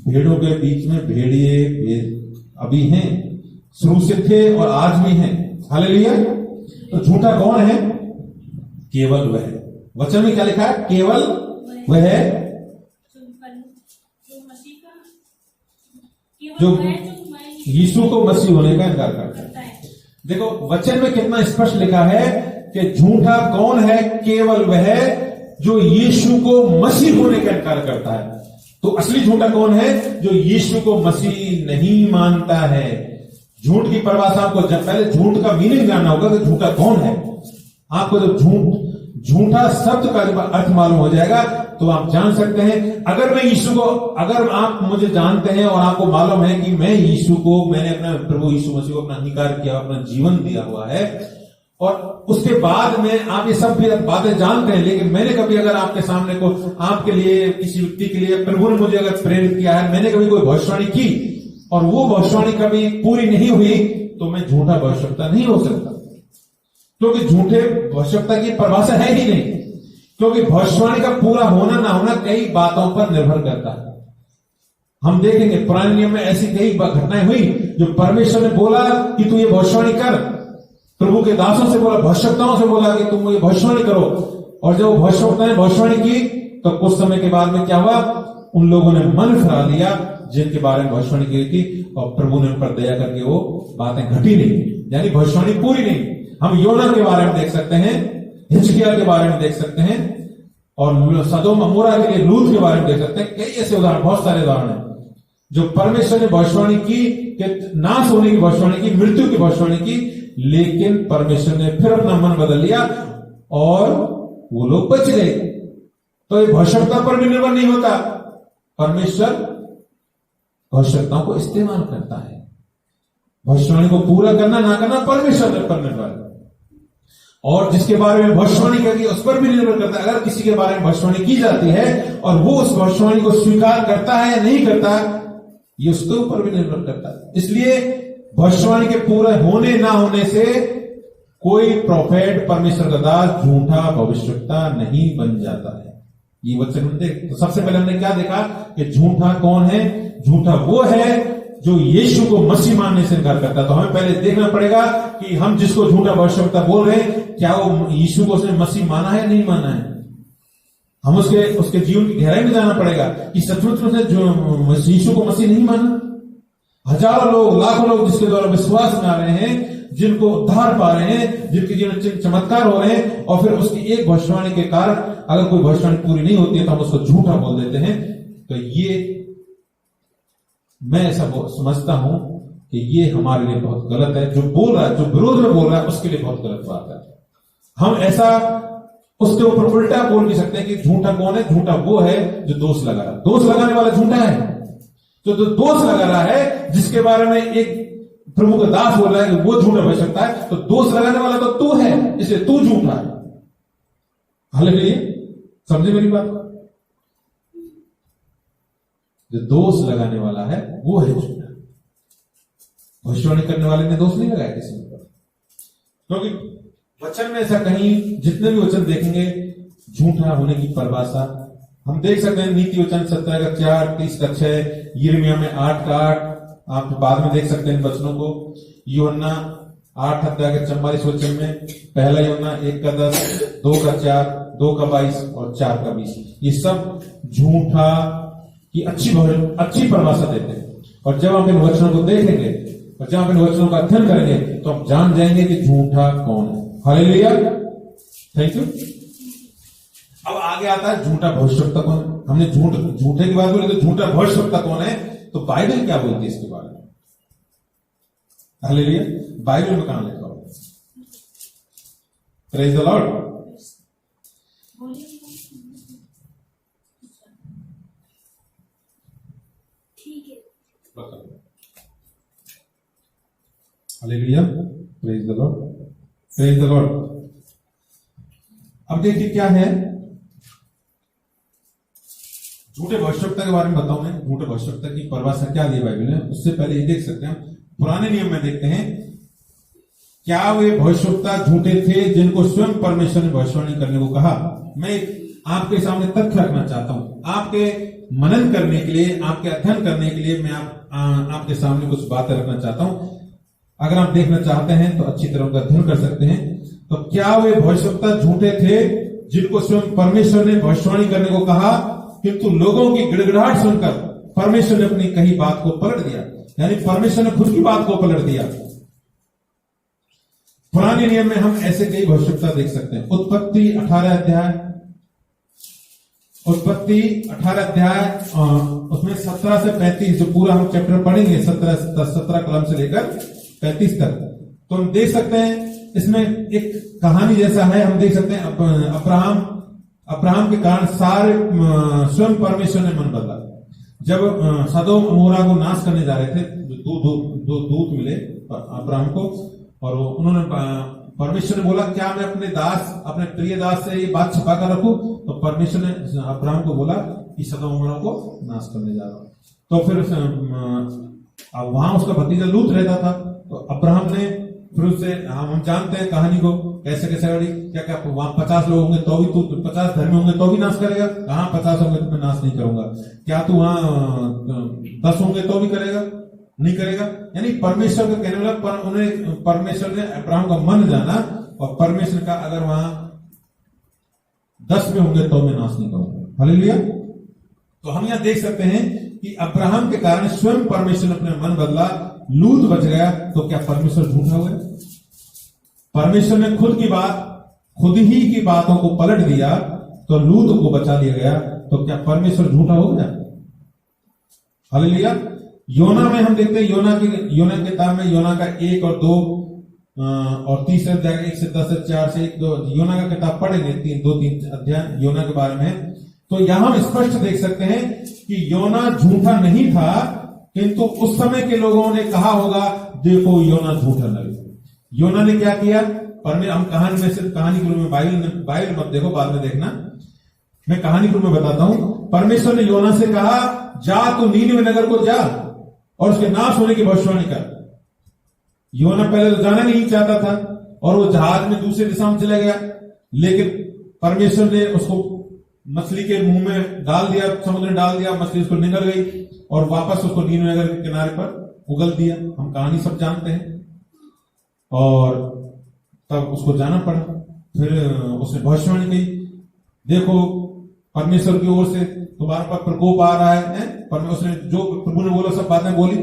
भेड़ों के बीच में भेड़िए अभी हैं, शुरू से थे और आज भी हैं। हालेलुया। तो झूठा कौन है? केवल वह। वचन में क्या लिखा है? केवल वह जो यीशु को मसीह होने का इनकार करता है। देखो वचन में कितना स्पष्ट लिखा है कि झूठा कौन है? केवल वह जो यीशु को मसीह होने का इनकार करता है। तो असली झूठा कौन है? जो यीशु को मसीह नहीं मानता है। झूठ की परिभाषा आपको जब पहले झूठ का मीनिंग जानना होगा कि झूठा कौन है। आपको जब झूठा शब्द का अर्थ मालूम हो जाएगा तो आप जान सकते हैं, अगर मैं यीशु को, अगर आप मुझे जानते हैं और आपको मालूम है कि मैं यीशु को, मैंने अपना प्रभु यीशु मसीह को अपना अंगीकार किया, अपना जीवन दिया हुआ है, और उसके बाद में आप ये सब भी बातें जानते हैं, लेकिन मैंने कभी अगर आपके सामने को आपके लिए किसी व्यक्ति के लिए प्रभु ने मुझे अगर प्रेरित किया है, मैंने कभी कोई भविष्यवाणी की और वो भविष्यवाणी कभी पूरी नहीं हुई, तो मैं झूठा भविष्यवक्ता नहीं हो सकता, क्योंकि झूठे भविष्यवक्ता की परिभाषा है ही नहीं। क्योंकि भविष्यवाणी का पूरा होना ना होना कई बातों पर निर्भर करता है। हम देखेंगे पुराने नियम में ऐसी कई घटनाएं हुई जो परमेश्वर ने बोला कि तू ये भविष्यवाणी कर, प्रभु के दासों से बोला, भविष्यवक्ताओं से बोला कि तुम ये भविष्यवाणी करो, और जब वो भविष्यवक्ता ने भविष्यवाणी की तो कुछ समय के बाद में क्या हुआ, उन लोगों ने मन फिरा लिया जिनके बारे में भविष्यवाणी की थी, और प्रभु ने उन पर दया करके वो बातें घटी नहीं, यानी भविष्यवाणी पूरी नहीं। हम योना के बारे में देख सकते हैं, हिजकिय्याह के बारे में देख सकते हैं, और सदोम अमोरा के लिए लूत के बारे में देख सकते हैं। कई ऐसे उदाहरण, बहुत सारे उदाहरण हैं जो परमेश्वर ने भविष्यवाणी की कि नाश होने की भविष्यवाणी की, मृत्यु की भविष्यवाणी की, लेकिन परमेश्वर ने फिर अपना मन बदल लिया और वो लोग बच गए। तो ये भविष्यवक्ता पर भी निर्भर नहीं होता, परमेश्वर भविष्यवक्ताओं को इस्तेमाल करता है। भविष्यवाणी को पूरा करना ना करना परमेश्वर पर निर्भर है, और जिसके बारे में भविष्यवाणी करती है उस पर भी निर्भर करता है। अगर किसी के बारे में भविष्यवाणी की जाती है और वो उस भविष्यवाणी को स्वीकार करता है या नहीं करता, ये उसके ऊपर भी निर्भर करता है। इसलिए भविष्यवाणी के पूरे होने ना होने से कोई प्रोफेट, परमेश्वर का दास झूठा भविष्यवक्ता नहीं बन जाता है। ये वचन हम देख, तो सबसे पहले हमने क्या देखा कि झूठा कौन है? झूठा वो है जो यीशु को मसीह मानने से इनकार करता है। तो हमें पहले देखना पड़ेगा कि हम जिसको झूठा भविष्यवक्ता बोल रहे हैं, क्या वो यीशु को उसने मसीह माना है नहीं माना है। हम उसके जीवन की गहराई में जाना पड़ेगा कि सचमुच में जो यीशु को मसीह नहीं माना। हजारों लोग, लाखों लोग जिसके द्वारा विश्वास में आ रहे हैं, जिनको उद्धार पा रहे हैं, जिनके जीवन में चमत्कार हो रहे हैं, और फिर उसकी एक भविष्यवाणी के कारण अगर कोई भविष्यवाणी पूरी नहीं होती है तो हम उसको झूठा बोल देते हैं। तो ये मैं ऐसा समझता हूं कि ये हमारे लिए बहुत गलत है। जो बोल रहा है, जो विरोध में बोल रहा है, उसके लिए बहुत गलत बात है। हम ऐसा उसके ऊपर उल्टा बोल भी सकते हैं कि झूठा कौन है? झूठा वो है जो दोष लगा रहा है। दोष लगाने वाला झूठा है। तो दोष लगा रहा है, जिसके बारे में एक प्रभु का दास बोल रहा है कि वो झूठा हो सकता है, तो दोष लगाने वाला तो तू है, इसलिए तू झूठा है। हालेलुया, समझे मेरी बात? जो दोष लगाने वाला है वो है झूठा। भविष्यवाणी करने वाले ने दोष नहीं लगाया किसी पर, क्योंकि वचन में ऐसा कहीं जितने भी वचन देखेंगे झूठा होने की परिभाषा हम देख सकते हैं। नीति वचन 17:4, 30:6, यिर्मयाह में 8:8, आप बाद में देख सकते हैं इन वचनों को। यूहन्ना 8:44 वचन में, पहला यूहन्ना 1:10, 2:4, 2:22 और 4:20, ये सब झूठा की अच्छी परिभाषा देते हैं। और जब आप इन वचनों को देखेंगे और जब आप इन वचनों का अध्ययन करेंगे तो आप जान जाएंगे कि झूठा कौन है। Hallelujah, thank you. अब आगे आता है झूठा भविष्यवक्ता कौन। हमने झूठे की बात बोली, तो झूठा भविष्यवक्ता कौन है? तो बाइबल क्या बोलती है इसके बारे में? हालेलुया, बाइबल में कहां लिखा हुआ? Praise the Lord. Hallelujah, praise the Lord, praise the Lord. अब देखिए क्या है झूठे भविष्यवक्ता के बारे में बताऊं मैं। झूठे भविष्यवक्ता की परिभाषा क्या दी बाइबल ने, उससे पहले ये देख सकते हैं पुराने नियम में देखते हैं क्या वे भविष्यवक्ता झूठे थे जिनको स्वयं परमेश्वर ने भविष्यवाणी करने को कहा। मैं आपके सामने तथ्य रखना चाहता हूं, आपके मनन करने के लिए, आपके अध्ययन करने के लिए मैं आपके सामने कुछ बातें रखना चाहता हूं। अगर आप देखना चाहते हैं तो अच्छी तरह का अध्ययन कर सकते हैं। तो क्या वे भविष्यवक्ता झूठे थे जिनको स्वयं परमेश्वर ने भविष्यवाणी करने को कहा, किंतु लोगों की गिड़गिड़ाहट सुनकर परमेश्वर ने अपनी कही बात को पलट दिया, यानी परमेश्वर ने खुद की बात को पलट दिया। पुराने नियम में हम ऐसे कई भविष्यवक्ता देख सकते हैं। उत्पत्ति 18 अध्याय, उसमें 17 से 35 जो पूरा हम चैप्टर पढ़ेंगे, 17 कलम से लेकर 35 तक, तो हम देख सकते हैं इसमें एक कहानी जैसा है। हम देख सकते हैं अब्राहम के कारण सारे स्वयं परमेश्वर ने मन बदला। जब सदोम अमोरा को नाश करने जा रहे थे, दो दूत मिले अब्राहम को, और उन्होंने परमेश्वर ने बोला क्या मैं अपने प्रिय दास से ये बात छिपा कर रखूं? तो परमेश्वर ने अब्राहम को बोला कि सदोम अमोरा को नाश करने जा रहा हूं। तो फिर अब वहां उसका भतीजा लूत रहता था। तो अब्राहम ने फिर उससे, हम जानते हैं कहानी को कैसे कैसे बड़ी, क्या वहां 50 लोग होंगे तो भी तू 50 धर्मी होंगे तो भी नाश करेगा? कहां 50 होंगे तो मैं नाश नहीं करूंगा। क्या तू वहां 10 होंगे तो भी करेगा? नहीं करेगा। यानी परमेश्वर का कहने वाला, उन्हें परमेश्वर ने अब्राहम का मन जाना और परमेश्वर का अगर वहां 10 में होंगे तो मैं नाश नहीं करूंगा। हालेलुया। तो हम यहां देख सकते हैं कि अब्राहम के कारण स्वयं परमेश्वर ने अपना मन बदला, लूत बच गया। तो क्या परमेश्वर झूठा हो गया? परमेश्वर ने खुद ही की बातों को पलट दिया तो लूत को बचा लिया गया। तो क्या परमेश्वर झूठा हो गया? हालेलुया। योना में हम देखते हैं, योना के किताब में योना का 1 और 2 और 3 अध्याय 1 से 10 से 4 से 1 2 योना का किताब पढ़ेंगे, 2-3 अध्याय योना के बारे में। तो यहां हम स्पष्ट देख सकते हैं कि योना झूठा नहीं था, किंतु उस समय के लोगों ने कहा होगा देखो योना झूठा नहीं। योना ने क्या किया? हम कहानी में से, कहानी गुरु में, बाइबल मत देखो, बाद में देखना, मैं कहानी गुरु में बताता हूं। परमेश्वर ने योना से कहा जा तू नीनवे नगर को जा और उसके नाश होने की भविष्यवाणी कर। योना पहले तो जाना नहीं चाहता था और वो जहाज में दूसरे दिशा में चला गया, लेकिन परमेश्वर ने उसको मछली के मुंह में डाल दिया, समुद्र में डाल दिया, मछली उसको निकल गई और वापस उसको नीनवे नगर के किनारे पर उगल दिया। हम कहानी सब जानते हैं। और तब उसको जाना पड़ा। फिर उसने भविष्यवाणी की, देखो परमेश्वर की ओर से तुम्हारे पर प्रकोप आ रहा है। पर उसने जो प्रभु ने बोला सब बातें बोली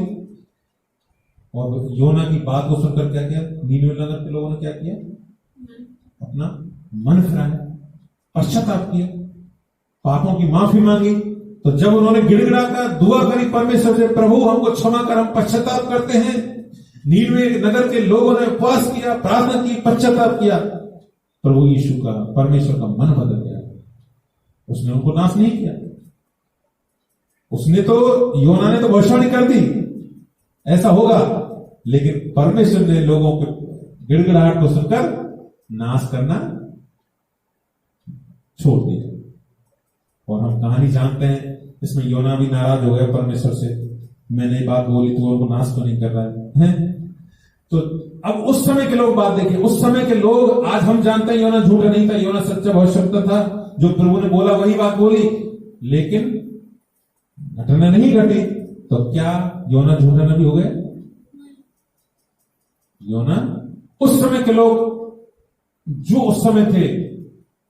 और योना की बात को सुनकर क्या किया? नीनवे नगर के लोगों ने क्या किया? अपना मन फिराया, पश्चाताप किया, पापों की माफी मांगी। तो जब उन्होंने गिड़गिड़ा कर दुआ करी परमेश्वर से, प्रभु हमको क्षमा कर, हम पश्चाताप करते हैं, नीनवे नगर के लोगों ने उपवास किया, प्रार्थना की, पश्चाताप किया, प्रभु यीशु का, परमेश्वर का मन बदल गया। उसने उनको नाश नहीं किया। उसने तो, योना ने तो भविष्यवाणी कर दी ऐसा होगा, लेकिन परमेश्वर ने लोगों के गिड़गिड़ाहट को सुनकर नाश करना छोड़ दिया। और हम कहानी जानते हैं, इसमें योना भी नाराज हो गया परमेश्वर से, मैंने बात बोली तो उनको नाश तो नहीं कर रहा है। तो अब उस समय के लोग बात देखिए, उस समय के लोग, आज हम जानते हैं योना झूठा नहीं था, योना सच्चा भविष्यवक्ता था, जो प्रभु ने बोला वही बात बोली, लेकिन घटना नहीं घटी। तो क्या योना झूठा नबी हो गए? योना, उस समय के लोग जो उस समय थे,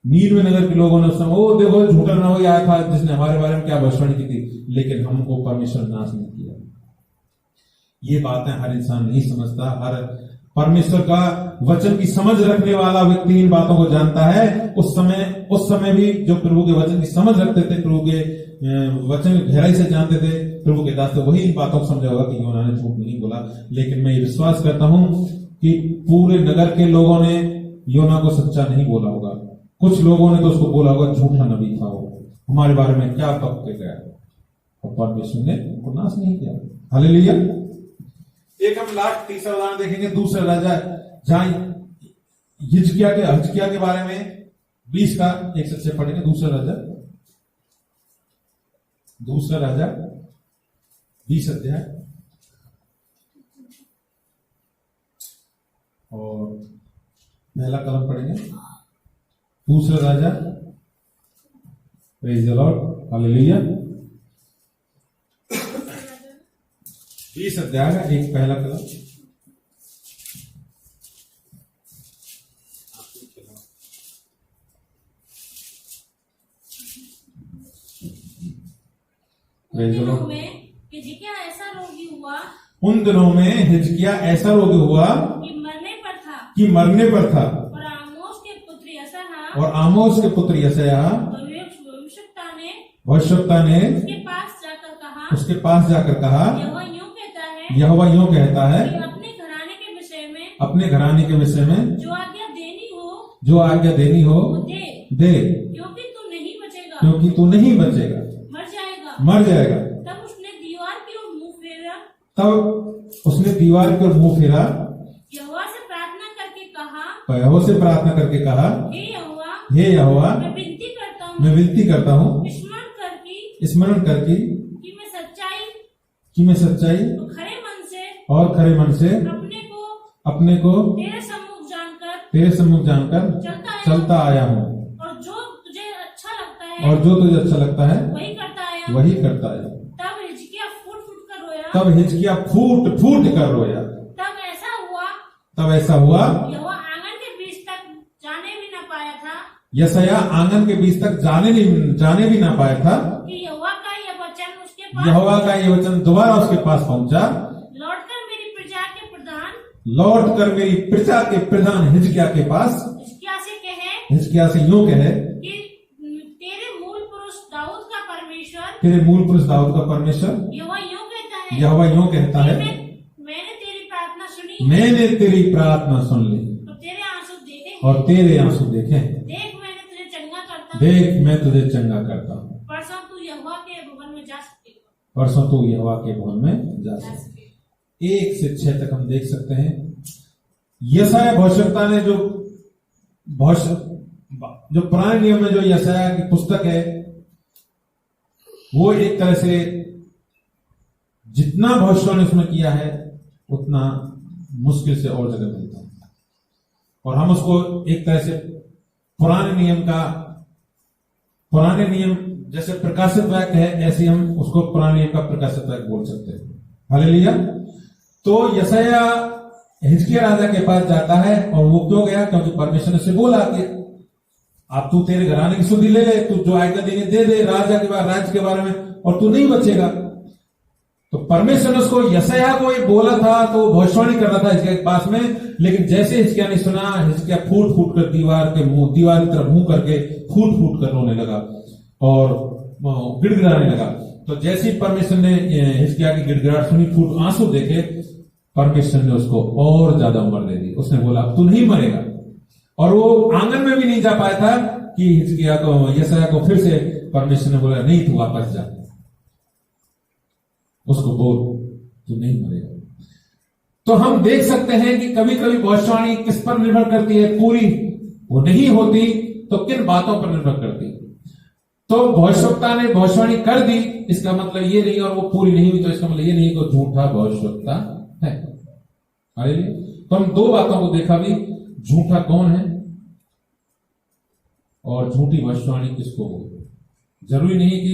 नीनवे नगर के लोगों ने उस समय, ओ देखो झूठा नबी आया था जिसने हमारे बारे में क्या भविष्यवाणी की थी, लेकिन हमको परमेश्वर नाश नहीं किया। ये बातें हर इंसान नहीं समझता। हर परमेश्वर का वचन की समझ रखने वाला व्यक्ति इन बातों को जानता है। उस समय भी जो प्रभु के वचन की समझ रखते थे, प्रभु के वचन गहराई से जानते थे, प्रभु के दास, वही इन बातों को समझा होगा कि योना ने झूठ नहीं बोला। लेकिन मैं ये विश्वास करता हूं कि पूरे नगर के लोगों ने योना को सच्चा नहीं बोला होगा। कुछ लोगों ने तो उसको बोला होगा झूठा नबी था वो, हमारे बारे में क्या कह के गया, और परमेश्वर ने उनको नाश नहीं किया। हालेलुया। एक हम लास्ट तीसरा उदाहरण देखेंगे, दूसरा राजा, जहां हिजकिया के बारे में 20 का 1 से 6 पढ़ेंगे। दूसरा राजा 20 अध्याय और पहला कलम पढ़ेंगे। दूसरा राजा, प्रेज द लॉर्ड, हालेलुया। 20 अध्याय का एक पहला कलम। उन दिनों में हिजकिया ऐसा रोगी हुआ कि मरने पर था। और आमोस के पुत्र यशायाह भविष्यवक्ता ने उसके पास जाकर कहा, यहोवा यूं कहता है अपने घराने के विषय में जो आज्ञा देनी हो दे, क्योंकि तू नहीं बचेगा, मर जाएगा। तब उसने दीवार की ओर मुंह फेरा, यहोवा से यहोवा से प्रार्थना करके कहा, हे यहोवा, हे यहोवा, मैं विनती करता हूँ, मैं विनती करता हूँ, स्मरण करके कि मैं सच्चाई और खरे मन से अपने को तेरे सम्मुख जानकर चलता आया हूँ, और जो तुझे अच्छा लगता है वही करता आया। तब हिजकिय्याह फूट फूट कर रोया। तब ऐसा हुआ यहोवा आंगन के बीच तक जाने भी ना पाया था, यशायाह आंगन के बीच तक जाने भी ना पाया था कि यहोवा का ये वचन दोबारा उसके पास पहुंचा। लौटकर मेरी प्रजा के प्रधान हिजकिय्याह के पास हिजकिय्याह से यूं कहे कि तेरे मूल पुरुष दाऊद का परमेश्वर यहोवा यूं कहता है, मैंने तेरी प्रार्थना सुन ली और तेरे आंसू देखे। देख मैं तुझे चंगा करता हूँ। परसों तू यहोवा के भवन में जा सकते। 1 से 6 तक हम देख सकते हैं यशायाह भविष्यवक्ता ने जो पुराने नियम में जो यशायाह की पुस्तक है, वो एक तरह से जितना भविष्यवाणी उसमें किया है उतना मुश्किल से और जगह मिलता है, और हम उसको एक तरह से पुराने नियम जैसे प्रकाशित वाक्य है, ऐसे हम उसको पुराने नियम का प्रकाशित वाक्य बोल सकते हैं। हालेलुया। तो यशायाह हिजकिय्याह राजा के पास जाता है, और वो क्यों गया? क्योंकि परमेश्वर ने उसे बोला कि अब तू तेरे घराने की सुधि ले ले, तू जो आयकर देंगे दे दे राज्य के बारे में, और तू नहीं बचेगा। तो परमेश्वर ने उसको यशायाह को ये बोला था, तो भविष्यवाणी कर रहा था हिजकिय्याह के पास में, लेकिन जैसे हिजकिय्याह ने सुना, हिजकिय्याह फूट फूट कर दीवार की तरफ मुंह करके फूट फूट कर रोने लगा और गिड़गिड़ाने लगा। तो जैसे ही परमेश्वर ने हिजकिय्याह की गिड़गिड़ाहट सुनी, फूट आंसू देखे, परमेश्वर ने उसको और ज्यादा उम्र दे दी। उसने बोला तू नहीं मरेगा, और वो आंगन में भी नहीं जा पाया था कि यशायाह को फिर से परमेश्वर ने बोला नहीं, तू वापस जा, उसको बोल तू नहीं मरेगा। तो हम देख सकते हैं कि कभी कभी भविष्यवाणी किस पर निर्भर करती है, पूरी वो नहीं होती तो किन बातों पर निर्भर करती है। तो भविष्यवक्ता ने भविष्यवाणी कर दी, इसका मतलब ये नहीं, और वो पूरी नहीं हुई तो इसका मतलब ये नहीं कि झूठा भविष्यवक्ता है। तो हम 2 बातों को देखा भी, झूठा कौन है और झूठी भविष्यवाणी किसको होगी। जरूरी नहीं कि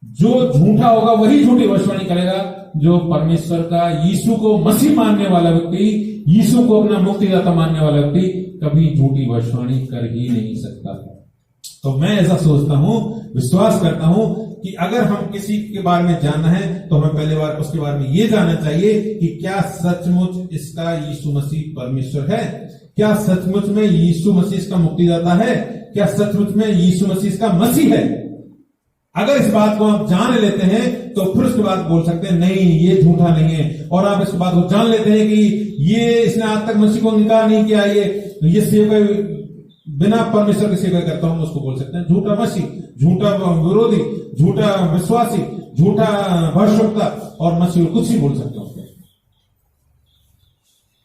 जो झूठा होगा वही झूठी भविष्यवाणी करेगा। जो परमेश्वर का, यीशु को मसीह मानने वाला व्यक्ति, यीशु को अपना मुक्तिदाता मानने वाला व्यक्ति कभी झूठी भविष्यवाणी कर ही नहीं सकता। तो मैं ऐसा सोचता हूं, विश्वास करता हूं कि अगर हम किसी के बारे में जानना है तो हमें पहले बार उसके बारे में यह जानना चाहिए कि क्या सचमुच इसका यीशु मसीह परमेश्वर है, क्या सचमुच में यीशु मसीह इसका मुक्तिदाता है, क्या सचमुच में यीशु मसीह इसका मसीह है। अगर इस बात को आप जान लेते हैं तो फिर उसके बाद बोल सकते हैं नहीं ये झूठा नहीं है, और आप इस बात को जान लेते हैं कि ये इसने आज तक मसीह को इनकार नहीं किया, ये सेवा बिना परमेश्वर की सेवा करता हूं, उसको बोल सकते हैं झूठा मसीह, झूठा विरोधी, झूठा विश्वासी, झूठा भविष्यवक्ता, और मसीह कुछ ही बोल सकते हैं उसको।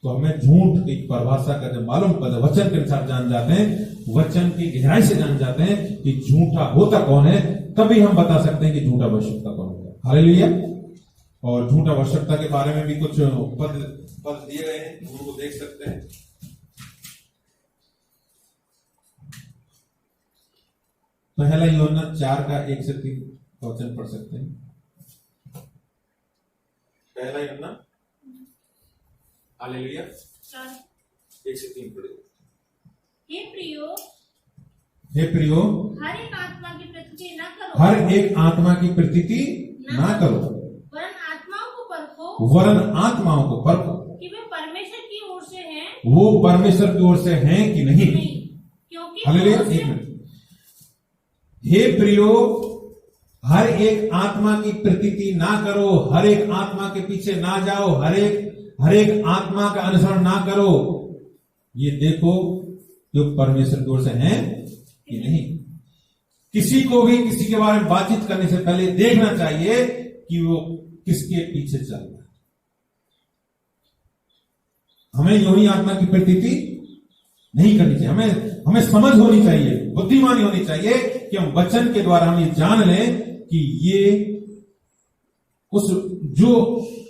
तो हमें झूठ की परिभाषा का जब मालूम पड़ता है, वचन के अनुसार जान जाते हैं, वचन की गहराई से जान जाते हैं कि झूठा होता कौन है, तभी हम बता सकते हैं कि झूठा भविष्यवक्ता कौन होता है। हालेलुया। और झूठा भविष्यवक्ता के बारे में भी कुछ पद दिए गए हैं, उनको देख सकते हैं। पहला यूहन्ना 4 का 1 से 3 वचन पढ़ सकते हैं। पहला यूहन्ना, हालेलुया, 1 से 3 पढ़े। हे प्रियो, हर एक आत्मा की प्रतीति न करो, हर एक आत्मा की प्रतीति ना करो, वरन आत्माओं को परखो कि वे परमेश्वर की ओर से हैं, वो परमेश्वर की ओर से हैं कि नहीं। क्योंकि हालेलुया। 1 मिनट। हे प्रियो, हर एक आत्मा की प्रतीति ना करो, हर एक आत्मा के पीछे ना जाओ, हर एक आत्मा का अनुसरण ना करो, ये देखो जो परमेश्वर की ओर से हैं कि नहीं। किसी को भी किसी के बारे में बातचीत करने से पहले देखना चाहिए कि वो किसके पीछे चल रहा है। हमें यूं ही आत्मा की प्रतीति नहीं करनी चाहिए। हमें समझ होनी चाहिए, बुद्धिमानी होनी चाहिए कि हम वचन के द्वारा हम ये जान लें कि ये उस जो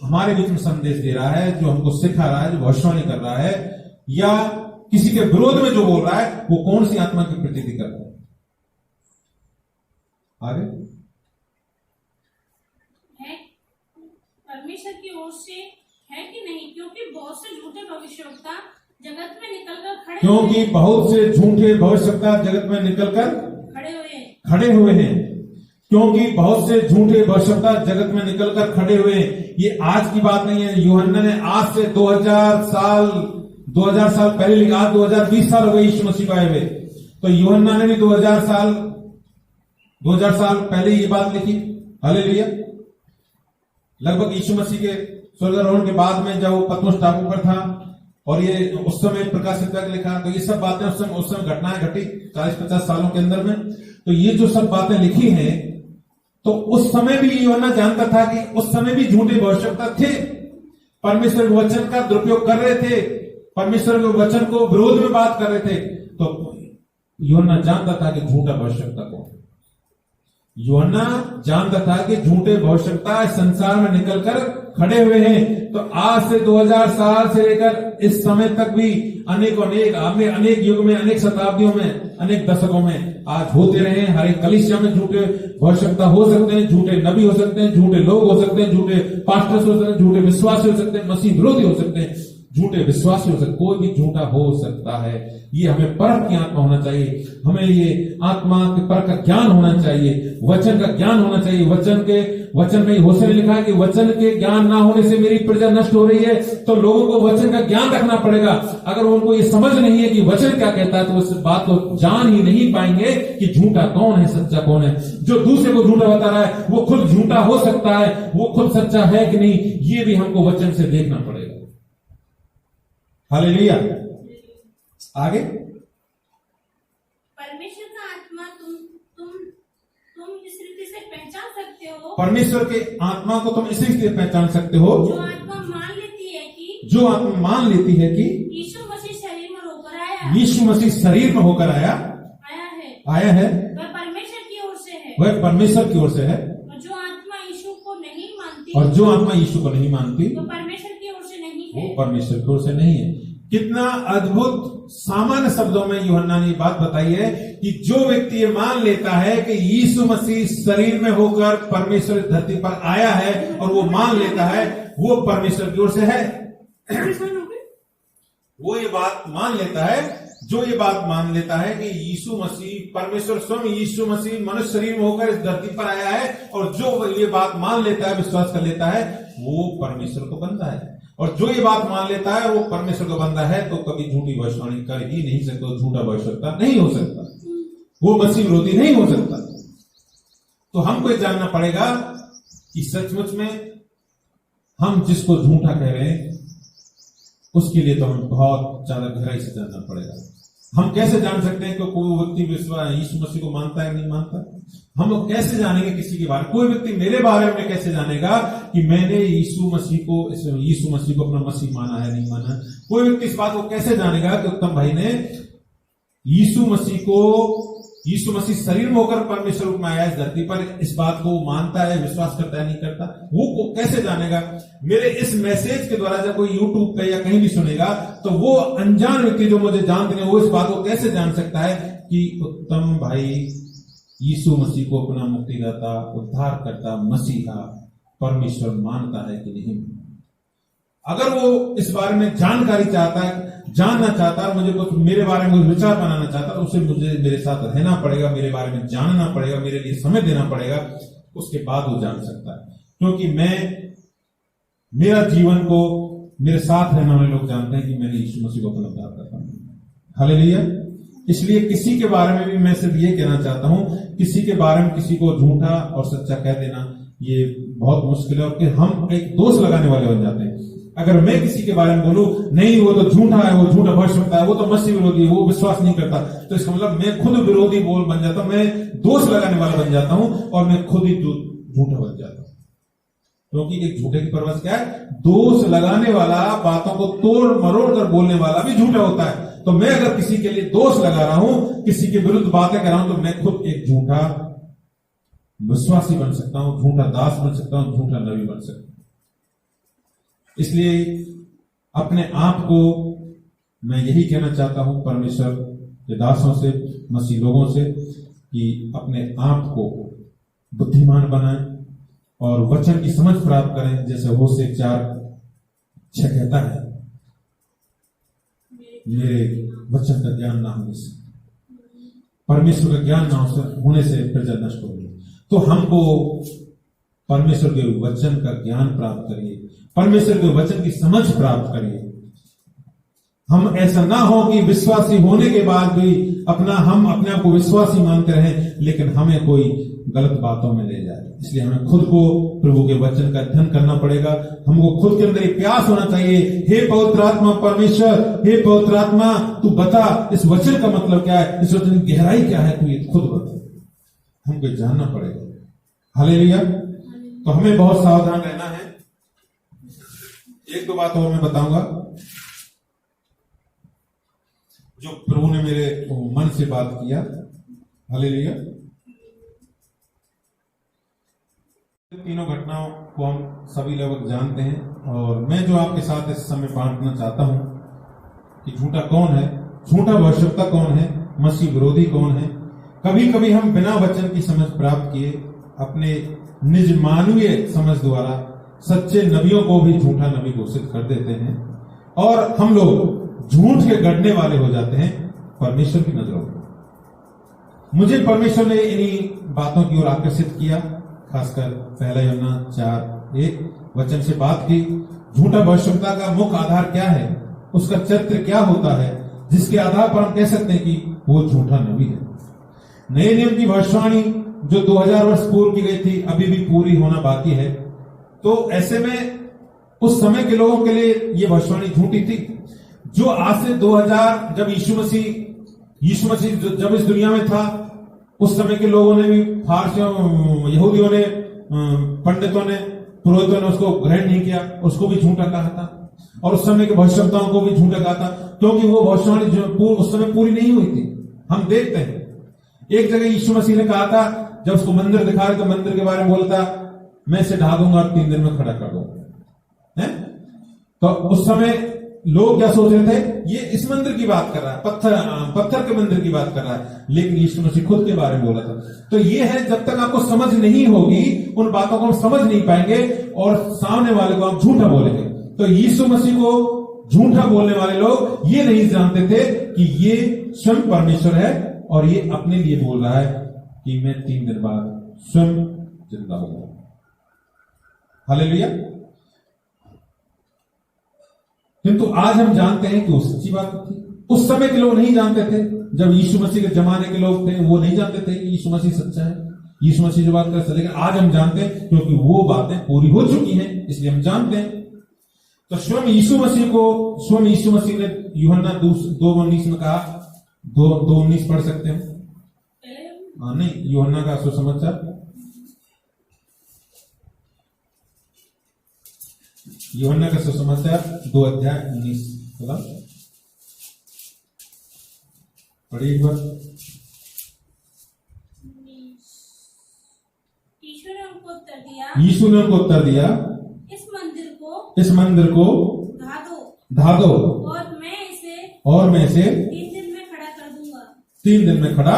हमारे बीच में संदेश दे रहा है, जो हमको सिखा रहा है, जो भविष्यवाणी कर रहा है, या किसी के विरोध में जो बोल रहा है, वो कौन सी आत्मा की प्रतीति कर रहा है। आगे है परमेश्वर की ओर से है कि नहीं, क्योंकि बहुत से झूठे भविष्यवक्ता जगत में निकलकर क्योंकि बहुत से झूठे भविष्यवक्ता जगत में निकलकर खड़े हुए हैं। क्योंकि बहुत से झूठे भविष्यवक्ता जगत में निकलकर खड़े हुए हैं। ये आज की बात नहीं है। यूहन्ना ने आज से 2000 साल पहले लिखा। आज 2020 साल हो गए यीशु मसीह को आए हुए। तो यूहन्ना ने भी 2000 साल पहले ये बात लिखी। हालेलुया। लगभग यीशु मसीह के स्वर्गारोहण के बाद में जब वो पतमोस टापू पर था और ये उस समय प्रकाशित करके लिखा, तो ये सब बातें उस समय घटनाएं घटी 40-50 सालों के अंदर में। तो ये जो सब बातें लिखी हैं, तो उस समय भी यूहन्ना जानता था कि उस समय भी झूठे भविष्यवक्ता थे, परमेश्वर के वचन का दुरुपयोग कर रहे थे, परमेश्वर के वचन को विरोध में बात कर रहे थे। तो यूहन्ना जानता था कि झूठा भविष्यवक्ता कौन। यूहन्ना जानता था कि झूठे भविष्यवक्ता संसार में निकलकर खड़े हुए हैं। तो आज से 2000 साल से लेकर इस समय तक भी अनेक युग में, अनेक शताब्दियों में, अनेक दशकों में आज होते रहे। हर एक कलीसिया में झूठे भविष्यवक्ता हो सकते हैं, झूठे नबी हो सकते हैं, झूठे लोग हो सकते हैं, झूठे पास्टर्स हो सकते हैं, झूठे विश्वासी हो सकते हैं, मसीह विरोधी हो सकते हैं, झूठे विश्वासी हो सकते, कोई भी झूठा हो सकता है। ये हमें परख की आत्मा होना चाहिए। हमें ये आत्मा के परख का ज्ञान होना चाहिए, वचन का ज्ञान होना चाहिए। वचन में होशे में लिखा है कि वचन के ज्ञान ना होने से मेरी प्रजा नष्ट हो रही है। तो लोगों को वचन का ज्ञान रखना पड़ेगा। अगर उनको ये समझ नहीं है कि वचन क्या कहता है, तो उस बात को जान ही नहीं पाएंगे कि झूठा कौन है, सच्चा कौन है। जो दूसरे को झूठा बता रहा है, वो खुद झूठा हो सकता है, वो खुद सच्चा है कि नहीं, ये भी हमको वचन से देखना पड़ेगा। हालेलुया। आगे परमेश्वर का आत्मा तुम इस रीति से पहचान सकते हो। परमेश्वर के आत्मा को तुम इसी से पहचान सकते हो, जो आत्मा मान लेती है कि यीशु मसीह शरीर में होकर आया, यीशु मसीह शरीर में होकर आया है, वह परमेश्वर की ओर से है, वह परमेश्वर की ओर से है। और जो आत्मा यीशु को नहीं मानती, वो परमेश्वर की ओर से नहीं है, वो परमेश्वर की ओर से नहीं है। कितना अद्भुत सामान्य शब्दों में यूहन्ना ने बात बताई है कि जो व्यक्ति ये मान लेता है कि यीशु मसीह शरीर में होकर परमेश्वर धरती पर आया है और वो मान लेता है, वो परमेश्वर की ओर से है। वो ये बात मान लेता है, जो ये बात मान लेता है कि यीशु मसीह, परमेश्वर स्वयं यीशु मसीह मनुष्य शरीर में होकर इस धरती पर आया है, और जो ये बात मान लेता है, विश्वास कर लेता है, वो परमेश्वर को बनता है। और जो ये बात मान लेता है वो परमेश्वर का बंदा है, तो कभी झूठी भविष्यवाणी कर ही नहीं सकता, झूठा भविष्यवक्ता नहीं हो सकता, वो मसीह विरोधी नहीं हो सकता। तो हमको ये जानना पड़ेगा कि सचमुच में हम जिसको झूठा कह रहे हैं, उसके लिए तो हमें बहुत ज्यादा गहराई से जानना पड़ेगा। हम कैसे जान सकते हैं कि कोई व्यक्ति विश्वास यीशु मसीह को मानता है नहीं मानता? हम लोग कैसे जानेंगे किसी के बारे में? कोई व्यक्ति मेरे बारे में कैसे जानेगा कि मैंने यीशु मसीह को अपना मसीह माना है नहीं माना? कोई व्यक्ति इस बात को कैसे जानेगा कि उत्तम भाई ने यीशु मसीह शरीर में होकर परमेश्वर रूप में आया इस धरती पर, इस बात को मानता है, विश्वास करता है नहीं करता? वो कैसे जानेगा? मेरे इस मैसेज के द्वारा जब कोई यूट्यूब पे या कहीं भी सुनेगा, तो वो अनजान व्यक्ति जो मुझे जानते हैं, वो इस बात को कैसे जान सकता है कि उत्तम भाई यीशु मसीह को अपना मुक्तिदाता, उद्धारकर्ता, मसीहा, परमेश्वर मानता है कि नहीं? अगर वो इस बारे में जानकारी चाहता है, जानना चाहता है, मुझे कुछ मेरे बारे में कुछ विचार बनाना चाहता है, उसे मुझे मेरे साथ रहना पड़ेगा, मेरे बारे में जानना पड़ेगा, मेरे लिए समय देना पड़ेगा, उसके बाद वो जान सकता है। क्योंकि मेरा जीवन को मेरे साथ रहने वाले लोग जानते हैं कि मैंने यीशु मसीह को अपना उद्धारकर्ता माना। हालेलुया। इसलिए किसी के बारे में भी मैं सिर्फ ये कहना चाहता हूं, किसी के बारे में किसी को झूठा और सच्चा कह देना ये बहुत मुश्किल है, और कि हम एक दोष लगाने वाले बन जाते हैं। अगर मैं किसी के बारे में बोलूं नहीं वो तो झूठा है, वो झूठा भविष्यवक्ता है, वो तो मसीह विरोधी है, वो विश्वास नहीं करता, तो इसका मतलब मैं खुद विरोधी बोल बन जाता हूं, मैं दोष लगाने वाला बन जाता हूं, और मैं खुद ही झूठा बन जाता हूं। क्योंकि एक झूठे की परवश क्या है? दोष लगाने वाला, बातों को तोड़ मरोड़ कर बोलने वाला भी झूठा होता है। तो मैं अगर किसी के लिए दोष लगा रहा हूं, किसी के विरुद्ध बातें कर रहा हूं, तो मैं खुद एक झूठा विश्वासी बन सकता हूं, झूठा दास बन सकता हूं, झूठा नबी बन सकता हूं। इसलिए अपने आप को मैं यही कहना चाहता हूं परमेश्वर के दासों से, मसीह लोगों से, कि अपने आप को बुद्धिमान बनाएं और वचन की समझ प्राप्त करें। जैसे होशे 4:6 कहता है, मेरे वचन का ज्ञान ना होने से, परमेश्वर का ज्ञान ना होने से प्रजा नष्ट होगी। तो हमको परमेश्वर के वचन का ज्ञान प्राप्त करिए, परमेश्वर के वचन की समझ प्राप्त करिए। हम ऐसा ना हो कि विश्वासी होने के बाद भी हम अपने आप को विश्वासी मानते रहें, लेकिन हमें कोई गलत बातों में ले जाए। इसलिए हमें खुद को प्रभु के वचन का अध्ययन करना पड़ेगा। हमको खुद के अंदर एक प्यास होना चाहिए, हे पवित्र आत्मा परमेश्वर, हे पवित्र आत्मा तू बता इस वचन का मतलब क्या है, इस वचन की गहराई क्या है, तू ये खुद बता। हमको जानना पड़ेगा। हालेलुया। तो हमें बहुत सावधान रहना है। एक दो बात और मैं बताऊंगा जो प्रभु ने मेरे मन से बात किया। हालेलुया। तीनों घटनाओं को हम सभी लोग जानते हैं, और मैं जो आपके साथ इस समय बांटना चाहता हूं कि झूठा कौन है, झूठा भविष्यवक्ता कौन है, मसीह विरोधी कौन है। कभी कभी हम बिना वचन की समझ प्राप्त किए अपने निज मानवीय समझ द्वारा सच्चे नबियों को भी झूठा नबी घोषित कर देते हैं, और हम लोग झूठ के गढ़ने वाले हो जाते हैं परमेश्वर की नजरों में। मुझे परमेश्वर ने इन्हीं बातों की ओर आकर्षित किया, खासकर पहला यूहन्ना 4:1 वचन से बात की। झूठा भविष्यवक्ता का मुख्य आधार क्या है, उसका चरित्र क्या होता है, जिसके आधार पर हम कह सकते हैं कि वो झूठा नबी है। नए नियम की भविष्यवाणी जो 2000 वर्ष पूर्व की गई थी, अभी भी पूरी होना बाकी है। तो ऐसे में उस समय के लोगों के लिए ये भविष्यवाणी झूठी थी। जो आज से 2000 जब यीशु मसीह जब इस दुनिया में था, उस समय के लोगों ने भी, फारसियों, यहूदियों ने, पंडितों ने, पुरोहितों ने उसको ग्रहण नहीं किया, उसको भी झूठा कहा था, और उस समय के भविष्यवक्ताओं को भी झूठा कहा था, क्योंकि वो भविष्यवाणी जो उस समय पूरी नहीं हुई थी। हम देखते हैं एक जगह यीशु मसीह ने कहा था, जब उसको मंदिर दिखा रहे तो मंदिर के बारे में बोलता, मैं इसे ढा दूंगा और 3 दिन में खड़ा कर दूंगा। तो उस समय लोग क्या सोच रहे थे, ये इस मंदिर की बात कर रहा है, पत्थर के मंदिर की बात कर रहा है, लेकिन यीशु मसीह खुद के बारे में बोला था। तो ये है, जब तक आपको समझ नहीं होगी, उन बातों को हम समझ नहीं पाएंगे और सामने वाले को आप झूठा बोलेंगे। तो यीशु मसीह को झूठा बोलने वाले लोग ये नहीं जानते थे कि ये स्वयं परमेश्वर है, और ये अपने लिए बोल रहा है कि मैं 3 दिन बाद स्वयं जिंदा होगा। हालेलुया। किंतु आज हम जानते हैं कि वो सच्ची बात थी। उस समय के लोग नहीं जानते थे, जब यीशु मसीह के जमाने के लोग थे, वो नहीं जानते थे कि यीशु मसीह सच्चा है, यीशु मसीह जो बात कर सकते। लेकिन आज हम जानते हैं, क्योंकि वो बातें पूरी हो चुकी हैं, इसलिए हम जानते हैं। तो स्वयं यीशु मसीह ने यूहन्ना 2:19 में कहा, 2:19 पढ़ सकते हैं? नहीं, यूहन्ना का सुसमाचार, यूहन्ना का सुसमाचार 2:19 पढ़िए एक बार। यीशु ने उनको उत्तर दिया, इस मंदिर को ढा दो और मैं इसे 3 दिन में खड़ा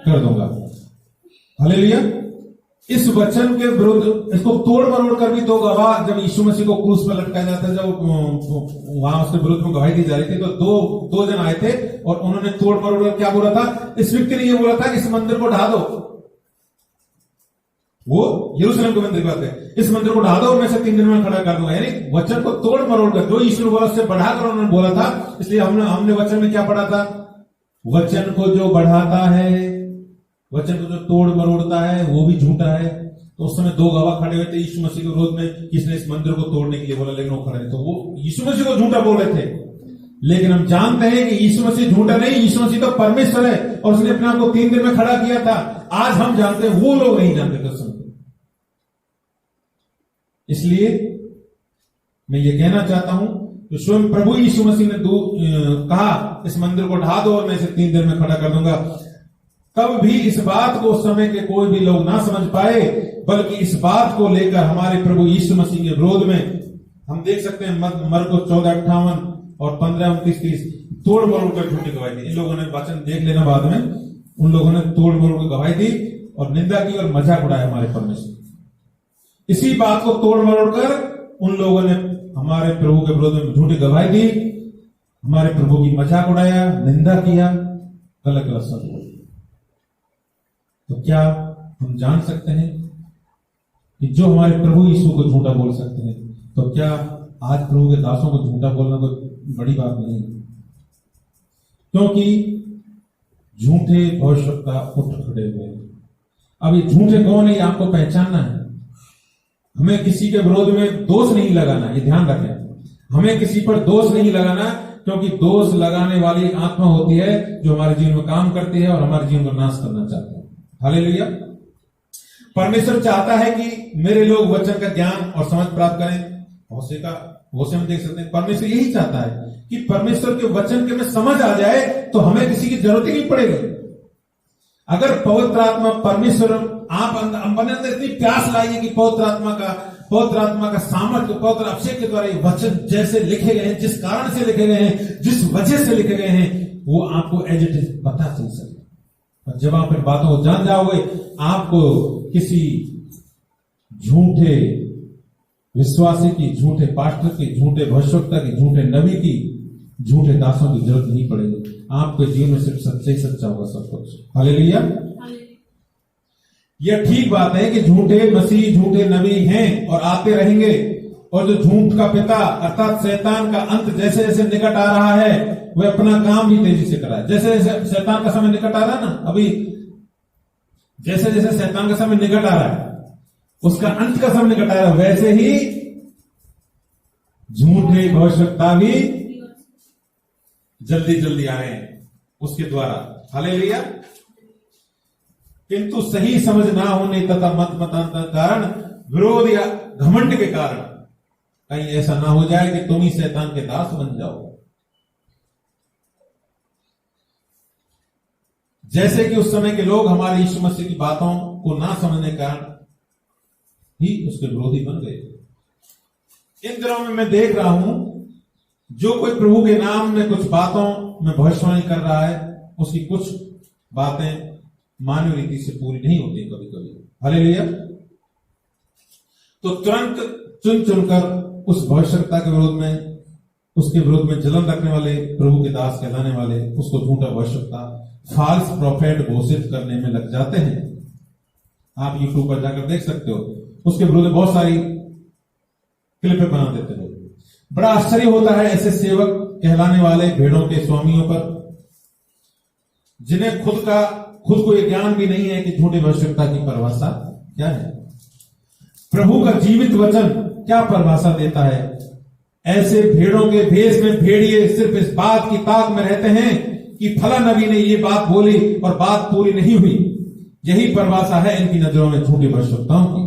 कर दूंगा। हालेलुया। इस वचन के विरुद्ध इसको तोड़ मरोड़ कर भी 2 गवाह, जब यीशु मसीह को क्रूस पर लटकाया जाता है, जब वहां उसके विरुद्ध में गवाही दी जा रही थी, तो दो जन आए थे और उन्होंने तोड़ मरोड़ कर क्या बोला था? इस व्यक्ति ने ये बोला था, इस मंदिर को ढा दो। वो यरूशलेम के मंदिर की बात है, इस मंदिर को ढा दो और मैं इसे 3 दिन में खड़ा कर दूंगा। यानी वचन को तोड़ मरोड़ कर, जो यीशु ने बोला उससे बढ़ाकर उन्होंने बोला था। इसलिए हमने वचन में क्या पढ़ा था? वचन को जो बढ़ाता है, वचन को जो तोड़ मरोड़ता है, वो भी झूठा है। तो उस समय 2 गवाह खड़े हुए थे यीशु मसीह के विरोध में, किसने इस मंदिर को तोड़ने के लिए बोला, लेकिन वो खड़े थे, तो वो यीशु मसीह को झूठा बोल रहे थे। लेकिन हम जानते हैं कि यीशु मसीह झूठा नहीं, यीशु मसीह तो परमेश्वर है, और उसने अपने आप को 3 दिन में खड़ा किया था। आज हम जानते हैं, वो लोग नहीं जानते थे उस समय। इसलिए मैं ये कहना चाहता हूं कि स्वयं प्रभु यीशु मसीह ने कहा इस मंदिर को ढा दो और मैं इसे 3 दिन में खड़ा कर दूंगा। तब भी इस बात को उस समय के कोई भी लोग ना समझ पाए, बल्कि इस बात को लेकर हमारे प्रभु यीशु मसीह के विरोध में हम देख सकते हैं मरकुस 14:58 और 15:29-30 तोड़ मरोड़ कर झूठी गवाही दी। इन लोगों ने वचन देख लेना बाद में, उन लोगों ने तोड़ मरोड़ कर गवाही दी और निंदा की और मजाक उड़ाया हमारे परमेश्वर। इसी बात को तोड़ मरोड़ कर उन लोगों ने हमारे प्रभु के विरोध में झूठी गवाही दी, हमारे प्रभु की मजाक उड़ाया, निंदा किया, गलत गलत शब्द बोले। तो क्या हम जान सकते हैं कि जो हमारे प्रभु यीशु को झूठा बोल सकते हैं, तो क्या आज प्रभु के दासों को झूठा बोलना कोई बड़ी बात नहीं है? क्योंकि झूठे भविष्यवक्ता उठ खड़े हुए हैं। अब ये झूठे कौन है, ये आपको पहचानना है। हमें किसी के विरोध में दोष नहीं लगाना, ये ध्यान रखें। हमें किसी पर दोष नहीं लगाना, क्योंकि दोष लगाने वाली एक आत्मा होती है जो हमारे जीवन में काम करती है और हमारे जीवन को नाश करना चाहती है। हालेलुया। परमेश्वर चाहता है कि मेरे लोग वचन का ज्ञान और समझ प्राप्त करें। होशे में देख सकते हैं, परमेश्वर यही चाहता है कि परमेश्वर के वचन के में समझ आ जाए तो हमें किसी की जरूरत ही नहीं पड़ेगी। अगर पवित्र आत्मा परमेश्वर आप अंदर इतनी प्यास लाइए कि पवित्र आत्मा का सामर्थ्य, पवित्र अभिषेक के द्वारा ये वचन जैसे लिखे गए हैं, जिस कारण से लिखे गए हैं, जिस वजह से लिखे गए हैं, वो आपको एज इट इज पता चल सके। और जब आप इन बातों को जान जाओगे, आपको किसी झूठे विश्वासी की, झूठे पास्टर की, झूठे भविष्यवक्ता की, झूठे नबी की, झूठे दासों की जरूरत नहीं पड़ेगी। आपके जीवन में सिर्फ सच्चा ही सच्चा होगा सब कुछ। हालेलुया। यह ठीक बात है कि झूठे मसीह, झूठे नबी हैं और आते रहेंगे, और जो झूठ का पिता अर्थात शैतान का अंत जैसे जैसे निकट आ रहा है, वह अपना काम भी तेजी से कराए। जैसे जैसे शैतान का समय निकट आ रहा है ना, अभी जैसे जैसे शैतान का समय निकट आ रहा है, उसका अंत का समय निकट आ रहा है, वैसे ही झूठे भविष्यवक्ता भी जल्दी जल्दी आ रहे हैं उसके द्वारा। हालेलुया। किंतु सही समझ ना होने तथा मत मतांतर कारण, विरोध या घमंड के कारण कहीं ऐसा ना हो जाए कि तुम ही शैतान के दास बन जाओ। जैसे कि उस समय के लोग हमारे यीशु मसीह की बातों को ना समझने के कारण ही उसके विरोधी बन गए। इन दिनों में मैं देख रहा हूं, जो कोई प्रभु के नाम में कुछ बातों में भविष्यवाणी कर रहा है, उसकी कुछ बातें मानव रीति से पूरी नहीं होती कभी कभी। हालेलुया। तो तुरंत चुन चुनकर उस भविष्यवक्ता के विरोध में, उसके विरोध में जलन रखने वाले, प्रभु के दास कहलाने वाले, उसको झूठा भविष्यवक्ता, फॉल्स प्रोफेट घोषित करने में लग जाते हैं। आप यूट्यूब पर जाकर देख सकते हो, उसके विरोध में बहुत सारी क्लिपें बना देते लोग। बड़ा आश्चर्य होता है ऐसे सेवक कहलाने वाले भेड़ों के स्वामियों पर, जिन्हें खुद को यह ज्ञान भी नहीं है कि झूठे भविष्यवक्ता की परिभाषा क्या है, प्रभु का जीवित वचन क्या परिभाषा देता है। ऐसे भेड़ों के भेष में भेड़िए सिर्फ इस बात की ताक में रहते हैं कि फला नबी ने ये बात बोली और बात पूरी नहीं हुई। यही परिभाषा है इनकी नजरों में झूठे भविष्यवक्ताओं की।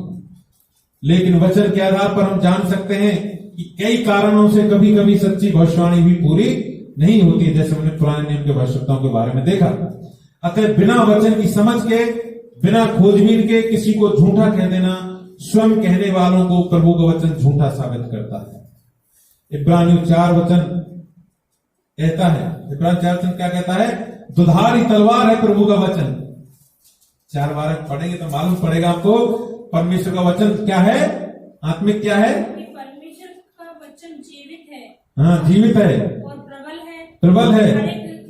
लेकिन वचन के आधार पर हम जान सकते हैं कि कई कारणों से कभी कभी सच्ची भविष्यवाणी भी पूरी नहीं होती, जैसे हमने पुराने नियम के भविष्यवक्ताओं के बारे में देखा। अतः बिना वचन की समझ के, बिना खोजबीन के किसी को झूठा कह देना स्वयं कहने वालों को प्रभु का वचन झूठा साबित करता है। इब्रानियों 4 वचन कहता है, इब्रानियों 4 वचन क्या कहता है? दुधारी तलवार है प्रभु का वचन। 4 बार पढ़ेंगे तो मालूम पड़ेगा आपको परमेश्वर का वचन क्या है, आत्मिक क्या है। परमेश्वर का वचन जीवित है। हाँ, जीवित है और प्रबल है। प्रबल है।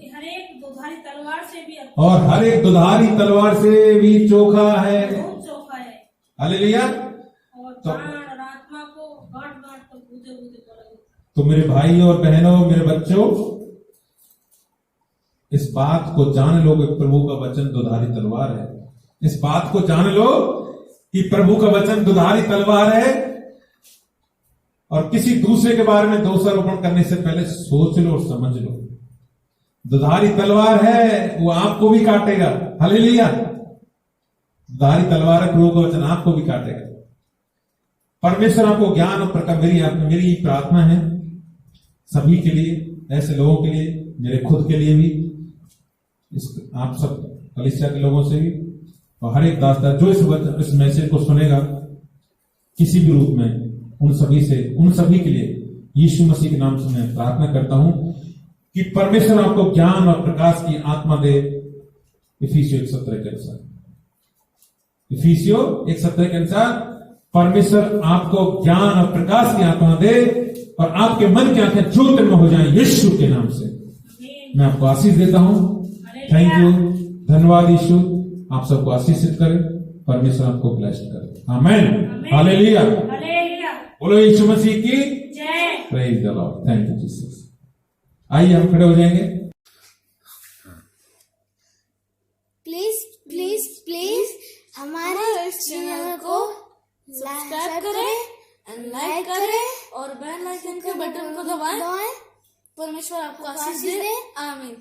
हर एक दुधारी तलवार से भी, और हर एक दुधारी तलवार से भी चोखा है। बहुत चोखा है। हालेलुया। और प्राण और आत्मा को गांठ गांठ तक कूदे कूदे पड़ेगा। तो मेरे भाई और बहनों, मेरे बच्चों, इस बात को जान लो कि प्रभु का वचन दुधारी तलवार है। इस बात को जान लो कि प्रभु का वचन दुधारी तलवार है। और किसी दूसरे के बारे में दोषारोपण करने से पहले सोच लो और समझ लो, दुधारी तलवार है, वो आपको भी काटेगा। हालेलुया। दुधारी तलवार है, प्रभु का वचन आपको भी काटेगा। परमेश्वर आपको ज्ञान और प्रकाश, मेरी प्रार्थना है सभी के लिए, ऐसे लोगों के लिए, मेरे खुद के लिए भी, आप सब कलीसिया के लोगों से भी, और हर एक दास्ता जो इस मैसेज को सुनेगा किसी भी रूप में, उन सभी के लिए यीशु मसीह के नाम से मैं प्रार्थना करता हूं कि परमेश्वर आपको ज्ञान और प्रकाश की आत्मा दे। इफिसियों 1:17 के अनुसार, इफिसियों 1:17 के अनुसार परमेश्वर आपको ज्ञान और प्रकाश की आत्मा दे और आपके मन की आंखें ज्योतिर्मय हो जाएं यीशु के नाम से। मैं आपको आशीष देता हूं। थैंक यू, धन्यवाद यीशु। आप सबको आशीषित करे, परमेश्वर आपको ब्लेस्ड करे। आमेन, हालेलुया, बोलो यीशु मसीह की जय। Praise the Lord, thank you Jesus. आइए हम खड़े हो जाएंगे। प्लीज हमारे चैनल को सब्सक्राइब करें, लाइक करें और बेल आइकन के बटन को दबाएं। परमेश्वर आपको आशीष दे। आमीन।